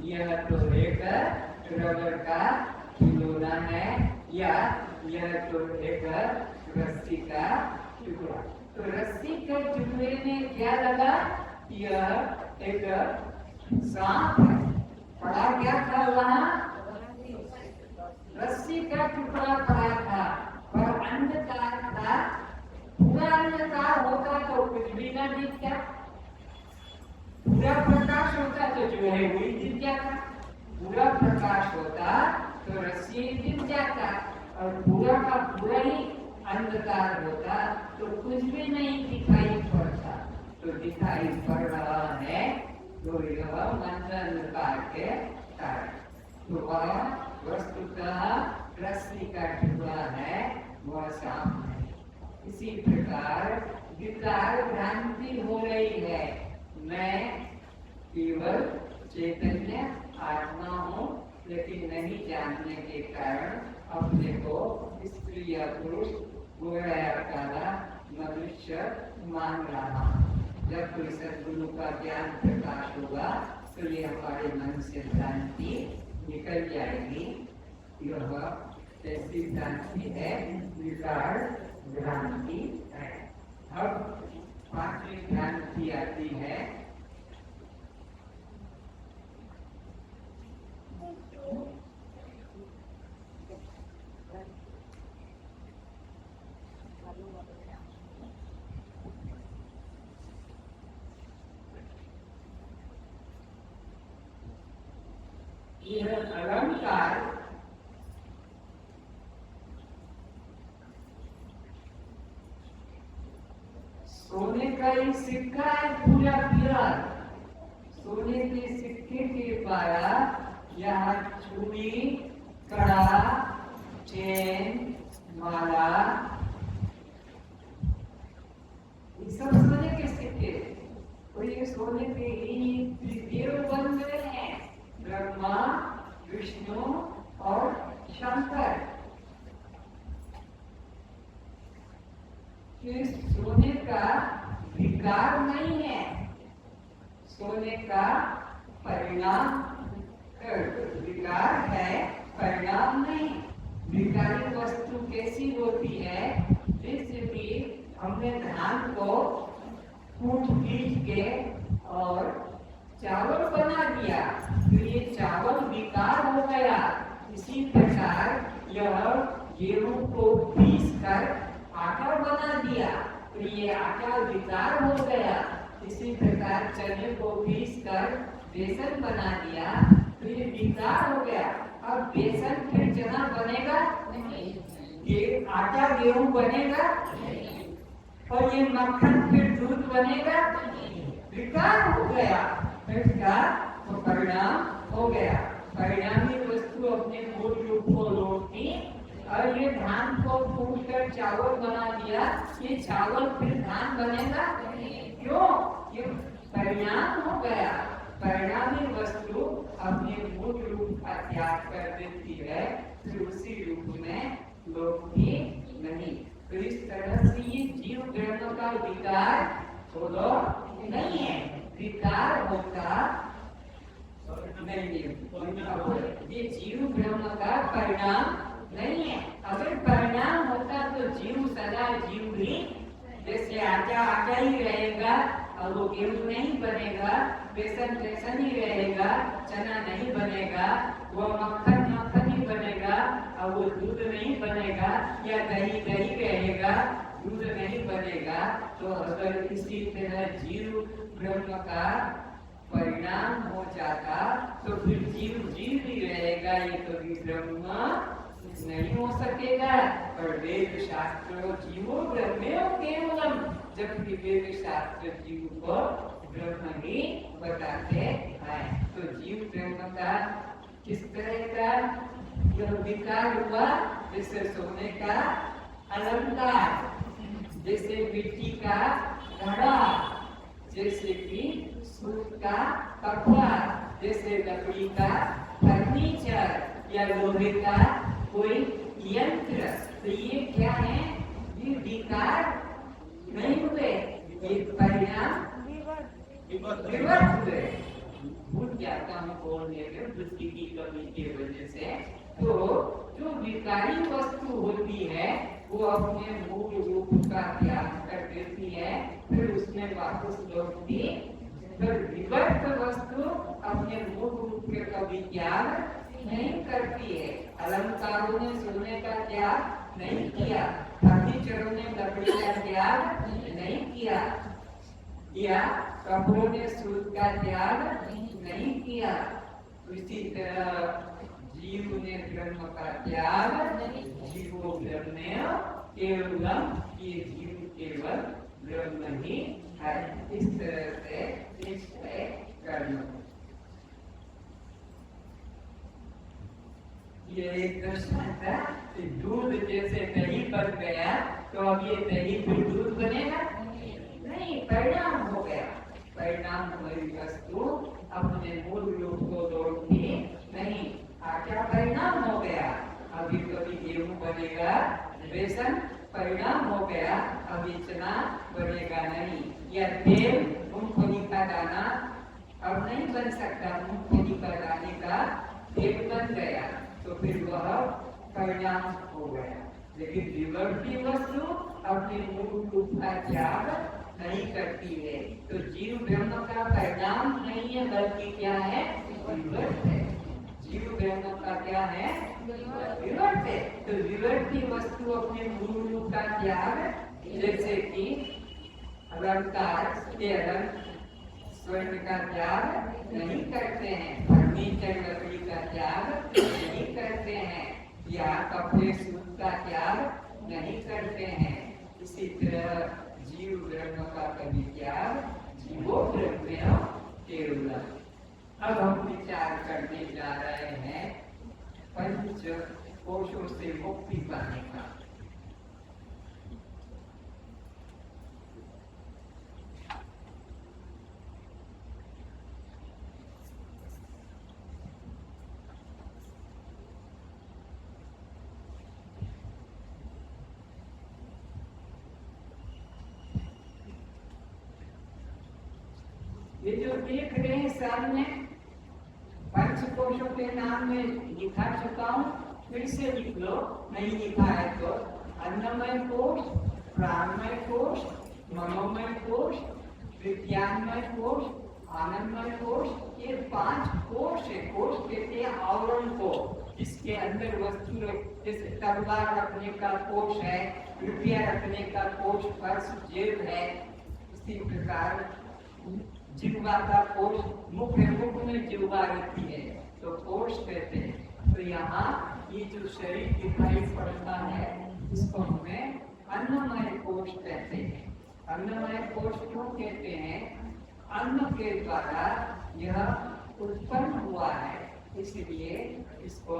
Speaker 1: यह तो एक रबर का खिलौना है, या यह तो एक रस्सी का टुकड़ा। तो रस्सी के टुकड़े में क्या लगा, यह एक सांप है। पड़ा क्या था वहाँ, रस्सी का टुकड़ा पड़ा था, पर अंधकार था। पूरा अंधकार होता तो कुछ भी ना दिखता, पूरा प्रकाश होता तो जो है वही दिख जाता, पूरा प्रकाश होता तो रस्सी दिख जाता, और पूरा का पूरा ही अंधकार होता तो कुछ भी नहीं दिखाई पड़ता। तो दिखाई पड़ रहा है तो यह मंद अंधकार के कारण, तो वह वस्तुतः रस्सी का टुकड़ा है, वह सांप है। इसी प्रकार विकार भ्रांति हो रही है, मैं केवल चैतन्य आत्मा हूँ, लेकिन नहीं जानने के कारण अपने को स्त्री या पुरुष, गोरा या काला, मनुष्य मान रहा हूँ। जब कोई सद्गुरु का ज्ञान प्रकाश होगा तो ये हमारे मन से भ्रांति निकल जाएगी। यह ऐसी भ्रांति है, विकार भ्रांति है। अब पांचवी भ्रांति आती है यह अलंकार सोने का ही सिक्का है, पूरा पीला सोने के सिक्के के द्वारा यहाँ चूड़ी, कड़ा, चेन, माला, ये सब सोने के सिक्के, और ये सोने के ही देव बन गए हैं, ब्रह्मा, विष्णु और शंकर। कि सोने का विकार नहीं है, सोने का परिणाम, विकार है, परिणाम नहीं। विकारी वस्तु कैसी होती है, जैसे कि हमने धान को कूट पीट के और चावल बना दिया तो ये चावल विकार हो गया। इसी प्रकार यह गेहूं को पीस कर आटा बना दिया तो ये आटा विकार हो गया। इसी प्रकार चने को पीस कर बेसन बना दिया तो ये विकार हो गया। अब बेसन फिर चना बनेगा नहीं, ये आटा गेहूं बनेगा नहीं, और ये मक्खन फिर दूध बनेगा नहीं, विकार हो गया। इसका तो परिणाम हो गया। परिणामी वस्तु अपने मूल रूप को लौटती, और ये धान को कूट कर चावल बना दिया, ये चावल फिर धान बनेगा क्यों? ये परिणाम हो गया। परिणामी वस्तु अपने मूल रूप का त्याग कर देती है, फिर उसी रूप में लौटती नहीं। तो इस तरह से ये जीव ब्रह्म का विकार तो नहीं है, विकार होता नहीं, ये जीव ब्रह्म का परिणाम नहीं है। अगर परिणाम होता तो जीव सदा जीव ही, जैसे आटा आटा ही रहेगा और वो गेहूं नहीं बनेगा, बेसन बेसन ही रहेगा, चना नहीं बनेगा, वो मक्खन मक्खन ही बनेगा और वो दूध नहीं बनेगा, या दही दही रहेगा, दूध नहीं बनेगा। तो अगर इसी तरह जीव ब्रह्म का परिणाम हो जाता तो फिर जीव जीव ही रहेगा, ये कभी ब्रह्म नहीं हो सकेगा। और वेद शास्त्र जीवो ब्रह्मो केवलम, जबकि वेद शास्त्र जीव को ब्रह्म ही बताते हैं। तो जीव ब्रह्म का किस तरह का यह विकार हुआ, जैसे सोने का अलंकार, जैसे मिट्टी का घड़ा, जैसे कि सूत का कपड़ा, जैसे लकड़ी का फर्नीचर या लोहे का कोई यंत्र। तो ये क्या है? ये विकार नहीं हुए, ये परिणाम विवर्त हुए। भूल जाता हूँ बोलने में बुद्धि की कमी की वजह से। तो जो विकारी वस्तु होती है वो अपने मूल रूप का त्याग कर देती है, फिर उसमें वापस लौटती। फिर विवर्त वस्तु अपने मूल रूप के कभी त्याग नहीं करती है। अलंकारों ने सोने का त्याग नहीं किया, फर्नीचरों ने लकड़ी का त्याग नहीं किया, या कपड़ों ने सूत का त्याग नहीं किया। इसी तरह जीव ने ब्रह्म का त्याग जीवो ब्रह्म केवलम, ये जीव केवल ब्रह्म ही है। इस तरह से निश्चय करना। ये एक दर्शन था कि दूध जैसे दही बन गया तो अब ये दही फिर दूध बनेगा नहीं, परिणाम हो गया। परिणाम हुई वस्तु अपने मूल रूप को लौटती नहीं। क्या परिणाम हो गया? अभी कभी गेहूं बनेगा, बेसन परिणाम हो गया, अभी चना बनेगा नहीं, या तेल मूंगफली का दाना अब नहीं बन सकता, मूंगफली का दाने का तेल बन गया, तो फिर वह परिणाम हो गया। लेकिन विवर्ती वस्तु अपने मूल रूप का त्याग नहीं करती है। तो जीव ब्रह्म का परिणाम नहीं है, बल्कि क्या है? विवर्त है। जीव ब्रह्म का क्या है? विवर्त है। तो विवर्ती वस्तु अपने मूल रूप का त्याग, जैसे कि अलंकार के स्वर्ण का त्याग नहीं करते हैं, फर्नीचर लकड़ी का त्याग नहीं करते हैं, या कपड़े सूत का त्याग नहीं करते हैं। इसी तरह जीव ब्रह्म का कभी त्याग जीवो ब्रह्म केवलम। अब हम विचार करने जा रहे हैं पंच कोशों से मुक्ति पाने का। ये जो देख रहे हैं सामने, पंचकोशों के नाम में लिखा चुका हूँ, फिर से लिख लो, नहीं लिखा है तो। अन्नमय कोश, प्राणमय कोश, मनोमय कोश, विज्ञानमय कोश, आनंदमय कोश, ये 5 कोश है। कोश कहते हैं आवरण को, इसके अंदर वस्तु, जैसे तलवार रखने का कोश है, रुपया रखने का कोश, पर्स जेब है। इसी प्रकार जिह्वा का कोश, मुख है, मुख में जिह्वा रहती है तो कोश कहते हैं। तो यहाँ ये जो शरीर दिखाई पड़ता है इसको हमें अन्नमय कोश कहते हैं। अन्नमय कोश क्यों कहते हैं? अन्न के द्वारा यह उत्पन्न हुआ है, इसलिए इसको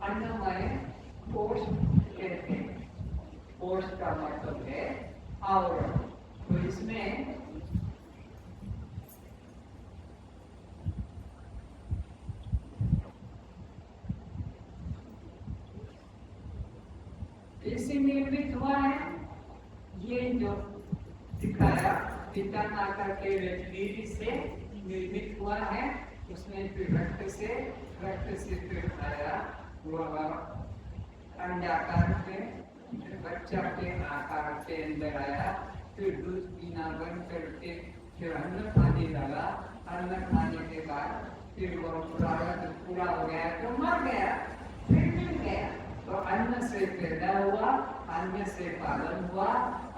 Speaker 1: अन्नमय कोश कहते हैं। कोश का मतलब है आवरण। तो इसमें इसे निर्मित हुआ है, ये जो दिखाया पिता माता के वीर्य से निर्मित हुआ है। उसमें फिर रक्त से फिर आया वह अंडाकार के, बच्चा के आकार के अंदर आया, फिर दूध पीना बंद करके फिर अन्न खाने लगा। अन्न खाने के बाद फिर वह पूरा हो गया तो मर गया, फिर मिल गया। तो अन्न से पैदा हुआ, अन्न से पालन हुआ,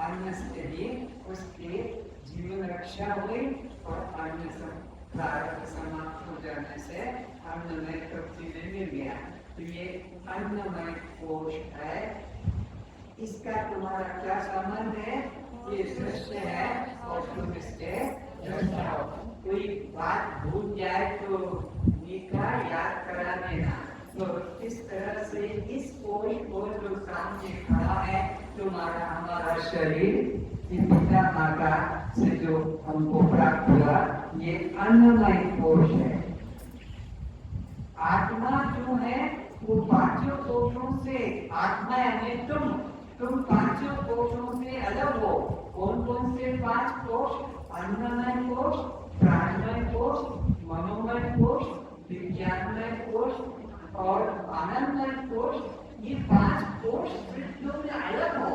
Speaker 1: अन्न से ही उसकी जीवन रक्षा हुई, और अन्न प्रारब्ध समाप्त हो जाने से अन्नमय तब्दीली मिल गया। तो ये अन्नमय कोश है। इसका तुम्हारा क्या संबंध है? ये दृश्य है और तुम इसके दृष्टा हो। कोई बात भूल जाए तो निका याद करा देना। तो इस तरह से इस कोश को जो सामने खड़ा है तुम्हारा हमारा शरीर ये पिता माता से जो हमको प्राप्त हुआ ये अन्नमय कोश है। आत्मा जो है वो पांचों कोशों से, आत्मा यानी तुम पांचों कोशों से अलग हो। कौन कौन से पांच कोश? अन्नमय कोश, प्राणमय कोश, मनोमय कोश, विज्ञानमय कोश और आनंदमय कोश। ये पांच कोश तुम अलग हो,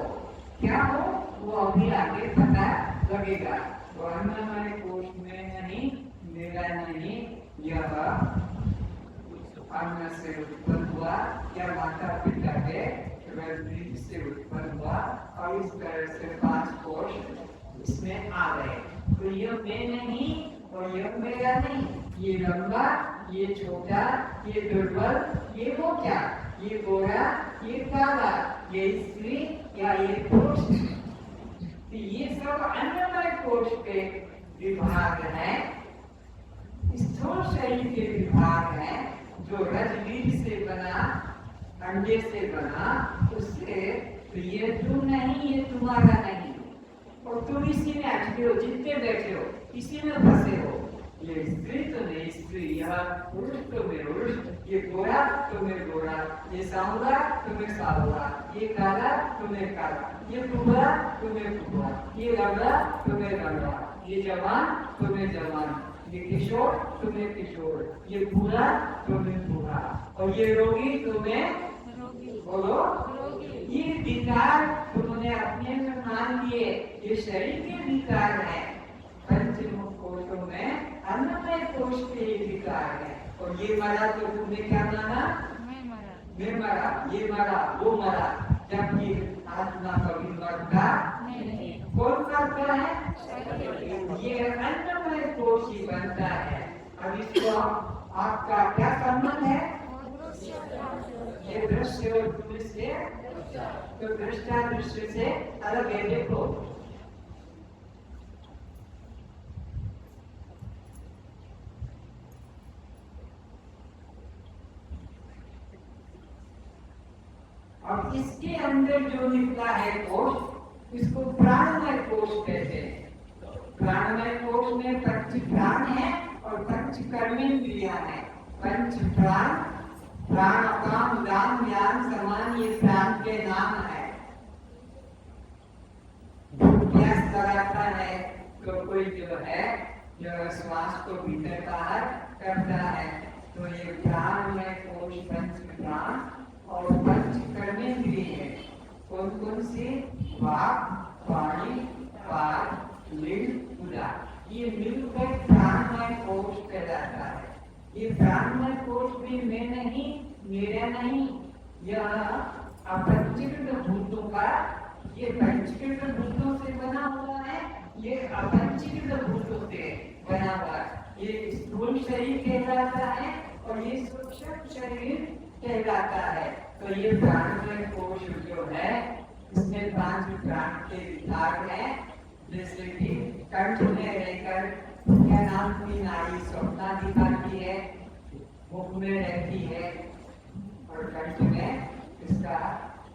Speaker 1: क्या हो वो अभी आगे पता लगेगा। तो अन्नमय कोश में नहीं, मेरा नहीं, यह अन्न से उत्पन्न हुआ या माता पिता के बीज से उत्पन्न हुआ और इस तरह से पांच कोश इसमें आ गए। तो यह मैं नहीं और यह मेरा नहीं, ये लंबा, ये छोटा, ये दुर्बल, ये वो क्या, ये गोरा, ये काला, ये स्त्री या ये पुरुष। तो ये सब अन्नमय कोश के विभाग हैं, स्थूल शरीर के विभाग हैं जो रजबीज से बना, अंडे से बना, उससे तो ये तुम नहीं, ये तुम्हारा नहीं और तुम इसी में अटके हो, जितने बैठे हो इसी में फंसे हो। ये स्त्री तो नहीं स्त्री, यह पुरुष तो मैं पुरुष, ये गोरा तो मैं गोरा, ये सांवला तो मैं सांवला, ये काला तो मैं काला, ये कुबड़ा तो मैं कुबड़ा, ये लंगड़ा तो मैं लंगड़ा, ये जवान तो मैं जवान, ये किशोर तो मैं किशोर, ये बूढ़ा तो मैं बूढ़ा और ये रोगी तो मैं बोलो। ये विकार तुमने अपने में मान लिए, ये शरीर के विकार है। पंचमुख कोशों में अन्नमय कोश के विकार है और ये मरा तो तुमने क्या माना? मैं मरा, ये मरा, वो मरा, जबकि आत्मा कभी मरता नहीं। कौन करता है? ये अन्नमय कोश ही बनता है। अब इसको आपका क्या संबंध है? ये दृश्य और दृश्य, तो दृष्टा दृश्य से अलग है। देखो अब इसके अंदर जो निकला है कोश, इसको प्राणमय कोश कहते हैं। प्राणमय कोश में पंच प्राण है और पंच कर्मेंद्रिया है। पंच प्राण, प्राण अपान दान ज्ञान समान, ये प्राण के नाम है। प्यास लगाता है तो कोई जो है जो श्वास को भीतर बाहर करता है, तो ये प्राणमय कोश पंच प्राण और पंच कर्मेंद्रिय है। कौन कौन से? वाक, वाणी, पाद, लिंग, उदर, ये मिलकर प्राणमय कोश कहलाता है। ये प्राणमय कोश भी मैं नहीं, मेरा नहीं, यह अपंचीकृत भूतों का, ये पंचीकृत भूतों से बना हुआ है, ये अपंचीकृत भूतों से बना हुआ है। ये स्थूल शरीर कहलाता है और ये सूक्ष्म शरीर कहलाता है। तो ये प्राणमय कोश जो है इसमें पांच प्राण के विभाग हैं। जैसे कि कंठ में रहकर क्या नाम की नाड़ी स्वप्ना दिखाती है, मुख में रहती है और कंठ में इसका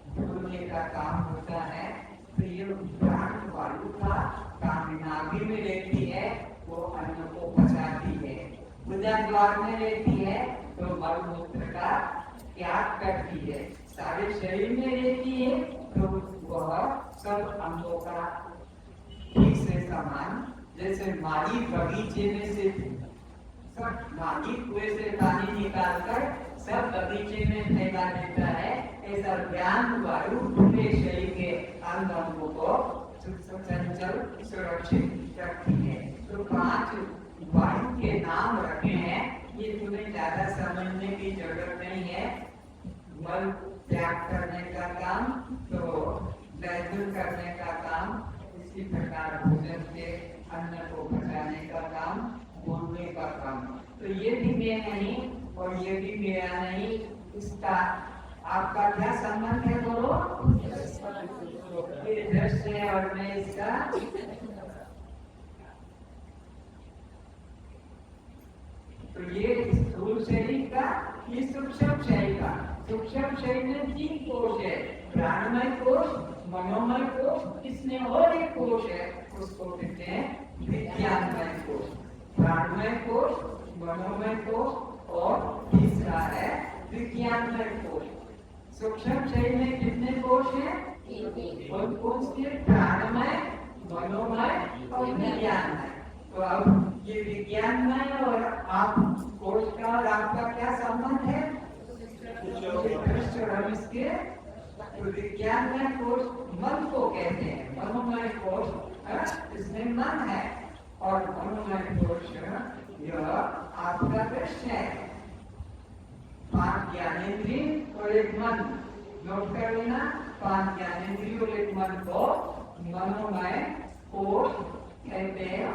Speaker 1: बोलने का काम होता है। तो ये प्राण वायु का काम नाभि में रहती है, वो अन्न को पचाती है। उदर द्वार में रहती है तो मलमूत्र का त्याग करती है। सारे शरीर में रहती है तो वह सब अंगों का ठीक से समान, जैसे माली बगीचे में से सब माली कुएं से पानी निकालकर सब बगीचे में फैला देता है, ऐसा ज्ञान वायु पूरे शरीर के अंग अंगों को चंचल सुरक्षित रखती है। तो पांच वायु के नाम रखे हैं, ये तुम्हें ज्यादा समझने की जरूरत नहीं है। मल त्याग करने का काम, तो दैर्घ्य करने का काम, इसी प्रकार भोजन के अन्न को पचाने का काम, बोलने का काम। तो ये भी मैं नहीं और ये भी मेरा नहीं, इसका आपका क्या संबंध है? बोलो। ये दृश्य है और मैं इसका, तो ये स्थूल शरीर का, ये सूक्ष्म शरीर का। सूक्ष्म शरीर में तीन कोश है, प्राणमय कोश, मनोमय कोश, इसमें और एक कोश है, उसको कहते हैं विज्ञानमय कोश। प्राणमय कोश, मनोमय कोश और तीसरा है विज्ञानमय कोश। सूक्ष्म शरीर में कितने कोश हैं? और कौन से? प्राणमय, मनोमय और विज्ञानमय। तो अब ये विज्ञानमय और आप कोश का और आपका क्या संबंध है? हम इसके विज्ञानमय कोश मन को कहते हैं, मनोमय कोश इसमें मन है और मनोमय कोश यह आपका दृश्य है। 5 ज्ञानेंद्रिय और एक मन, नोट कर लेना। 5 ज्ञानेंद्रिय और एक मन को मनोमय कोश कहते हैं।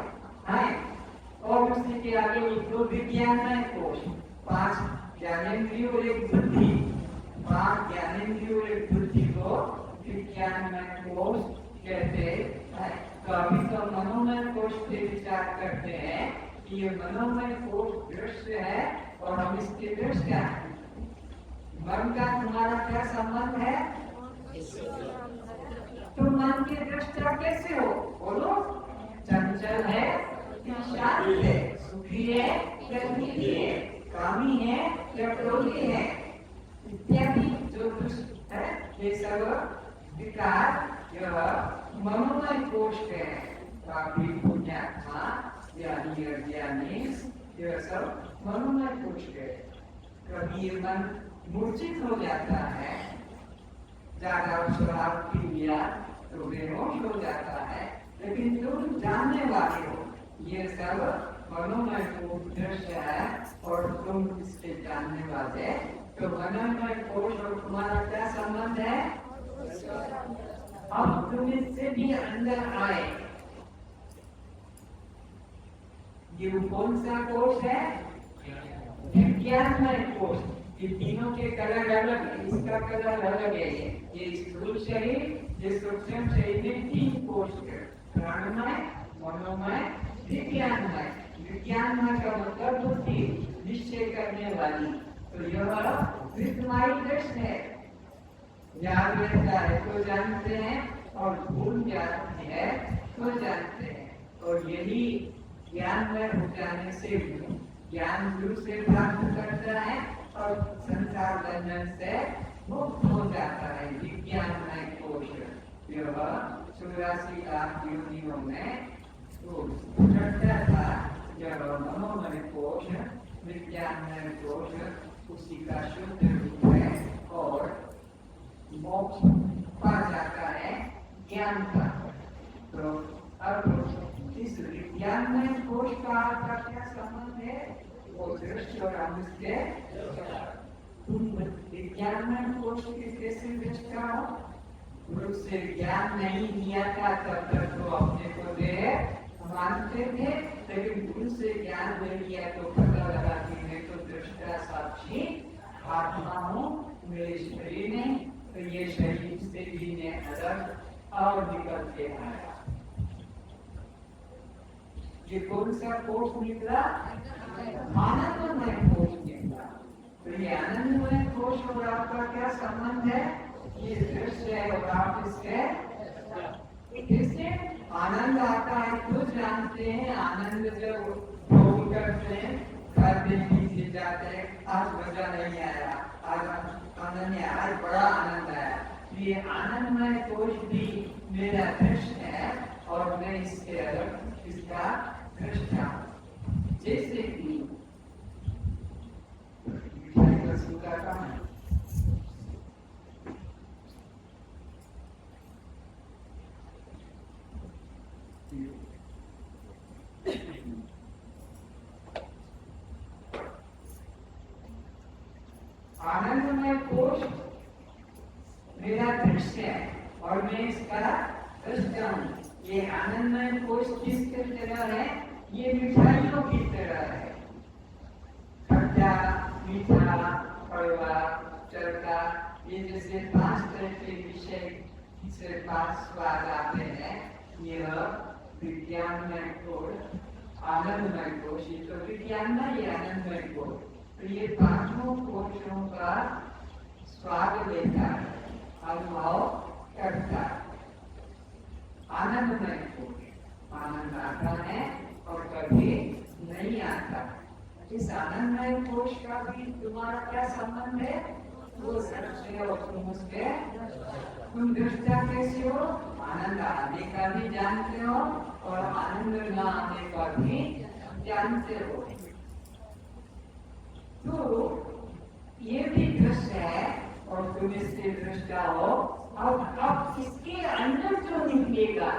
Speaker 1: और उसी के आगे लिख दो विज्ञानमय कोश। 5 ज्ञानेंद्रिय और एक बुद्धि, 5 ज्ञानेंद्रिय और एक बुद्धि को विज्ञानमय कोश कहते हैं। कभी तो मनोमय कोश पे विचार करते हैं कि ये मनोमय कोश दृश्य है और हम इसके दृश्य हैं। मन का तुम्हारा क्या संबंध है? तुम मन के दृष्टा कैसे हो? बोलो। चंचल है, शांत है, सुखी है या दुखी है, कामी है या क्रोधी है, इत्यादि जो दुष्ट है, ये सब विकार यह मनोमय कोश है। काफी पुण्यात्मा ज्ञानी अज्ञानी यह सब मनोमय कोश है। कभी मन मूर्छित हो जाता है, ज्यादा शराब पी लिया तो बेहोश हो जाता है, लेकिन तुम जानने वाले हो ये सब मनोमय कोश दृश्य है और तुम इसके जानने वाले। तो मनोमय कोश और तुम्हारा क्या संबंध है? अब तुम इससे भी अंदर आए। ये कौन सा कोश है? विज्ञानमय कोश। ये तीनों के कलर अलग है, इसका कलर अलग है। ये स्थूल शरीर, ये सूक्ष्म शरीर में 3 कोश है, प्राणमय, मनोमय, विज्ञानमय। विज्ञानमय का मतलब बुद्धि, निश्चय करने वाली। तो यह विज्ञानमय दृश्य है। याद रहता है तो जानते हैं और भूल जाते हैं तो जानते हैं। और यही ज्ञानमय हो जाने से ज्ञान गुरु से प्राप्त करता है और संसार बंधन से मुक्त हो जाता है। विज्ञानमय कोश यह 84 लाख योनियों में घटता था। यह मनोमय कोश, विज्ञानमय कोश उसी का शुद्ध रूप है और मोक्ष पा जाता है ज्ञान का। तो अब इस विज्ञानमय कोश का आपका क्या संबंध है? वो दृश्य और हम इसके विज्ञानमय कोश के कैसे दृष्टा हो? गुरु से ज्ञान नहीं दिया था तब तक तो अपने को दे मानते थे, लेकिन गुरु से ज्ञान दे दिया तो पता लगा कि मैं तो दृष्टा साक्षी आत्मा हूँ, मेरे शरीर में, तो ये शरीर से भी मैं अलग और निकल के आया। ये कौन सा कोश निकला? आनंदमय कोश निकला। तो ये आनंदमय कोश और आपका क्या संबंध है? ये दृश्य है और आप इसके कैसे आनंद आता है तो जानते हैं। आनंद जब भोग करते हैं, घर में पीछे जाते हैं, आज मजा नहीं आया, आज आनंद नहीं आया, आज बड़ा आनंद आया। ये आनंदमय कोश भी मेरा दृश्य है और मैं इसके अलग इसका दृष्टा। जैसे कि मिठाई का सूखा कहाँ है? आनंदमय कोश मेरा दृश्य है और मैं इसका दृष्टा हूँ। ये आनंदमय कोश किसकी तरह है? ये मिठाइयों की तरह है। खट्टा, मीठा, कड़वा, चरका, ये जैसे 5 तरह के विषय से 5 स्वाद आते हैं। यह विज्ञानमय कोश, आनंदमय कोश, ये तो विज्ञानमय, ये आनंदमय कोश। तो ये 5 कोशों का स्वाद लेता है, अनुभव करता है। आनंदमय कोश। आनंद आता है और कभी नहीं आता। इस आनंदमय कोश का भी तुम्हारा क्या संबंध है? वो सच्चे और तुम उसके तुम दृष्टा कैसे हो? आनंद आने का भी जानते हो और आनंद न आने का भी जानते हो। तो ये भी दृश्य है और तुम इसके दृष्टा हो। अब इसके अंदर जो निकलेगा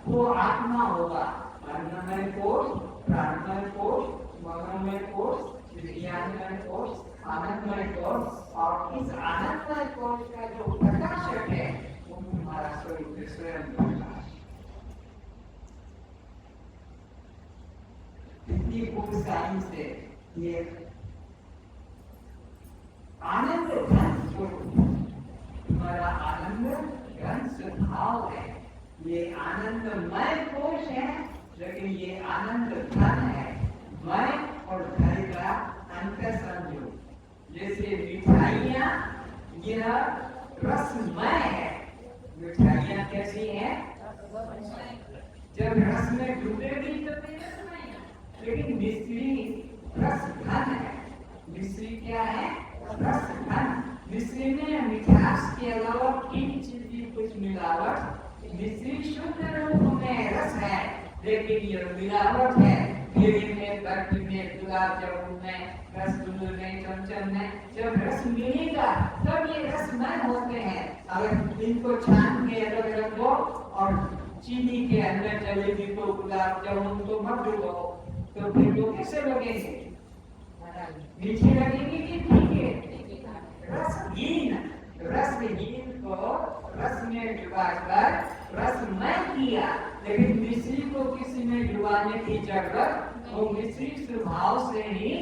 Speaker 1: वो आत्मा होगा। अन्नमय कोश, प्राणमय कोश, मनोमय कोश, विज्ञानमय कोश, आनंदमय कोश। और इस आनंदमय कोश का जो प्रकाशक है वो तुम्हारा स्वरूप स्वयं प्रकाश। इतनी खूब साइंस से ये आनंद घन स्वरूप, तुम्हारा आनंद घन स्वभाव है। ये आनंदमय कोश है, लेकिन ये आनंद घन है। मय और घन का अंतर समझो। जैसे मिठाइयाँ, यह रसमय है। मिठाइयाँ कैसी है? जब रस में डूबेगी तो रसमय, लेकिन मिश्री रस घन है। मिश्री क्या है? रस घन। मिश्री में मिठास के अलावा किसी चीज की कुछ मिलावट। मिश्री शुद्ध रूप में रस है, लेकिन यह मिलावट है। खीर में, बर्फी में, गुलाब जामुन में, रसगुल्ले में, चमचम में जब रस मिलेगा तब ये रसमय होते हैं। अगर इनको छान के अलग अलग दो और चीनी के अंदर जलेबी को, गुलाब जामुन को मत डुबो, तो फिर वो कैसे लगेंगे? मीठी लगेगी कि फीके? रसहीन। रसहीन को रस में डुबाकर रसमय किया, लेकिन मिश्री को किसी में डुबाने की जरूरत, वो मिश्री स्वभाव से ही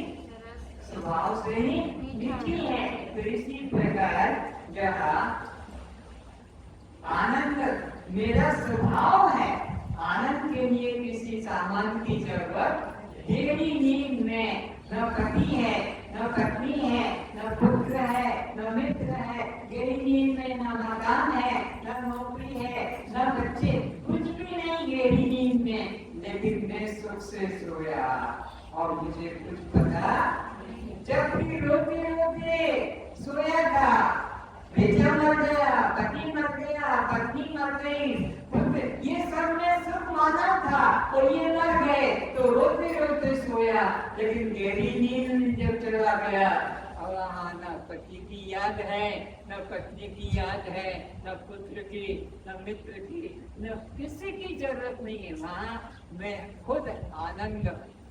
Speaker 1: मीठी है। तो इसी प्रकार जहाँ आनंद मेरा स्वभाव है, आनंद के लिए किसी सामान की जरूरत गहरी नींद में न पति है, न पत्नी है, न पुत्र है, न मित्र है। गहरी नींद में न मकान है, न नौकरी है, न बच्चे, कुछ भी नहीं गहरी नींद में। लेकिन मैं सुख से सोया और मुझे कुछ पता। जब भी रोते रोते सोया था, बेटा मर गया, पति मर गया, पत्नी मर गई, ये सब में सुख माना था और ये मर गए, तो रोते रोते सोया। लेकिन गहरी नींद जब चला गया, अब वहाँ न पति की याद है, न पत्नी की याद है, न पुत्र की, न मित्र की, न किसी की जरूरत नहीं है। वहाँ मैं खुद आनंद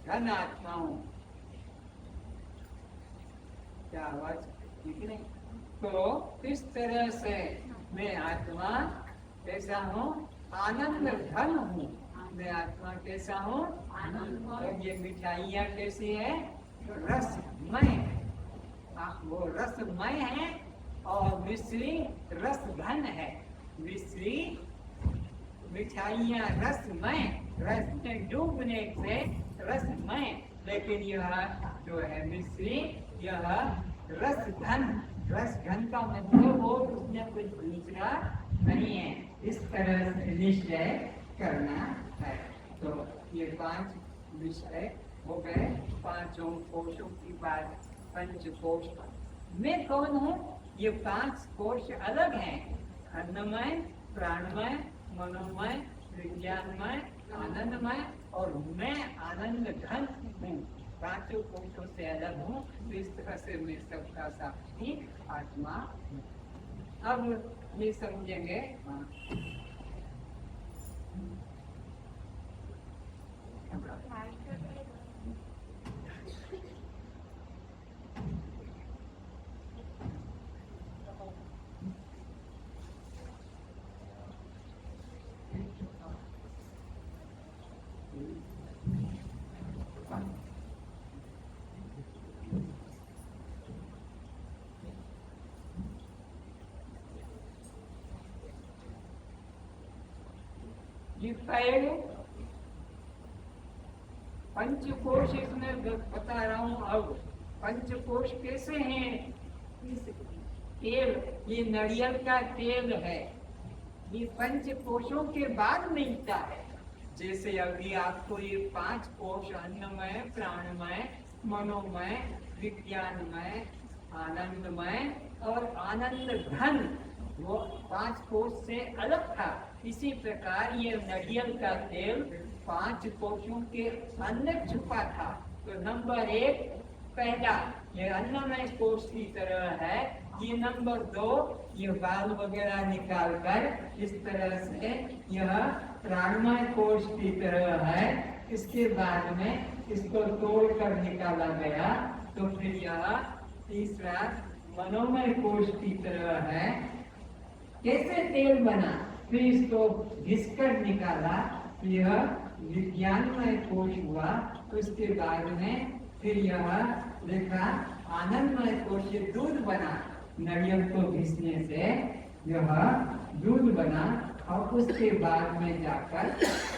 Speaker 1: घन आत्मा हूँ। क्या आवाज ठीक नहीं? तो इस तरह से मैं आत्मा कैसा हूँ? आनंद घन हूँ। मैं आत्मा कैसा हूँ? और ये मिठाइयाँ कैसी है? रसमय। वो रसमय है और मिश्री रस घन है। मिश्री मिठाइयाँ रसमय, रस में डूबने से रसमय, लेकिन यह जो है मिश्री, यह रस घन। रस घन का मतलब हो उसमें कुछ दूसरा नहीं है। इस तरह से निश्चय करना है। तो ये 5 विषय हो गए। 5 कोशों की बात, पंचकोश। मैं कौन हूँ? ये 5 कोश अलग हैं। अन्नमय, प्राणमय, मनोमय, विज्ञानमय, आनंदमय, और मैं आनंद घन हूँ। 5 कोशों से अलग हूँ। तो इस तरह से मैं सबका साक्षी आत्मा हूँ। अब ये समझेंगे। ये पहले पंचकोश इसमें बता रहा हूँ। अब पंचकोश कैसे हैं? तेल, ये नारियल का तेल है। ये पंच कोशों के बाद मिलता है। जैसे अभी आपको ये 5 कोश अन्नमय, प्राणमय, मनोमय, विज्ञानमय, आनंदमय और आनंद घन, वो 5 कोश से अलग था। इसी प्रकार ये नारियल का तेल 5 कोशों के अंदर छुपा था। तो नंबर 1 पहला ये अन्नमय कोश की तरह है। ये नंबर 2 ये बाल वगैरह निकाल कर इस तरह से यह प्राणमय कोश की तरह है। इसके बाद में इसको तोड़ कर निकाला गया तो फिर यह तीसरा मनोमय कोश की तरह है। कैसे तेल बना, फिर इसको घिसकर निकाला, यह विज्ञानमय कोश हुआ। उसके बाद में फिर यह देखा आनंदमय कोश, ये दूध बना, नारियल को घिसने से यह दूध बना और उसके बाद में जाकर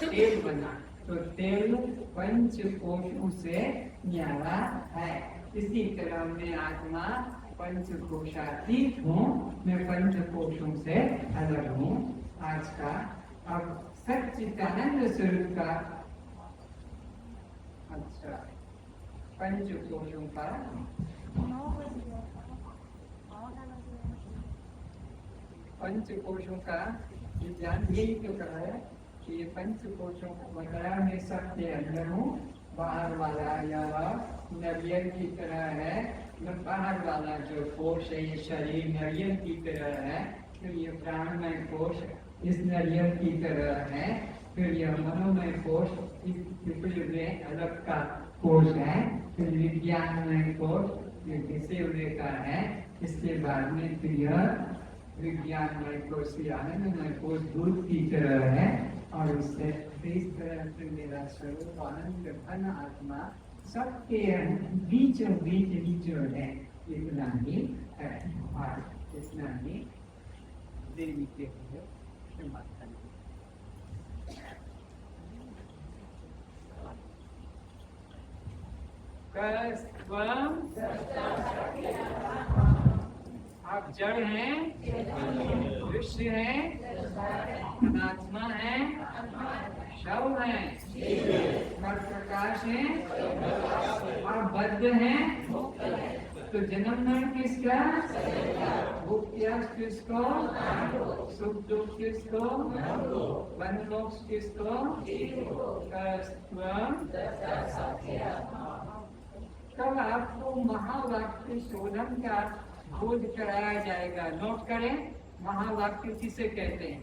Speaker 1: तेल बना। तो तेल पंच कोशों से न्यारा है। इसी तरह मैं आत्मा पंच कोशातीत हूँ, मैं पंच कोशों से अलग हूँ। आज का अब सच्चिदानंद स्वरूप का अच्छा पंच कोशों का
Speaker 5: 9 बज गया था, 9 बज गया।
Speaker 1: पंच कोशों का ये ज्ञान यही तो कर रहा है कि ये पंच कोशों को बताया मैं सबके अंदर हूँ। बाहर वाला या नारियल की तरह है, न बाहर वाला जो कोश है ये शरीर नारियल की तरह है। फिर ये प्राणमय कोश इस नारियल की तरह है। फिर यह मनोमय कोश इस पिपली में अलग का कोश है। फिर विज्ञानमय कोश ये घिसे हुए का है। इसके बाद में फिर यह विज्ञानमय कोश आनंदमय कोश दूध की तरह है। और इससे इस तरह से मेरा स्वरूप आनंद घन आत्मा सबके बीचों बीच है। इतना ही है और इतना ही देवी के लिए समर्थन। आप जड़ हैं, दृश्य हैं, अनात्मा है, शव है, और प्रकाश है और बद्ध है। तो जन्म मरण किसका, भूख प्यास किसको, सुख दुख किसको, वन मोक्ष किसको, कल आपको महावाक्य शोधन का बोध कराया जाएगा। नोट करें, महावाक्य किसे कहते हैं?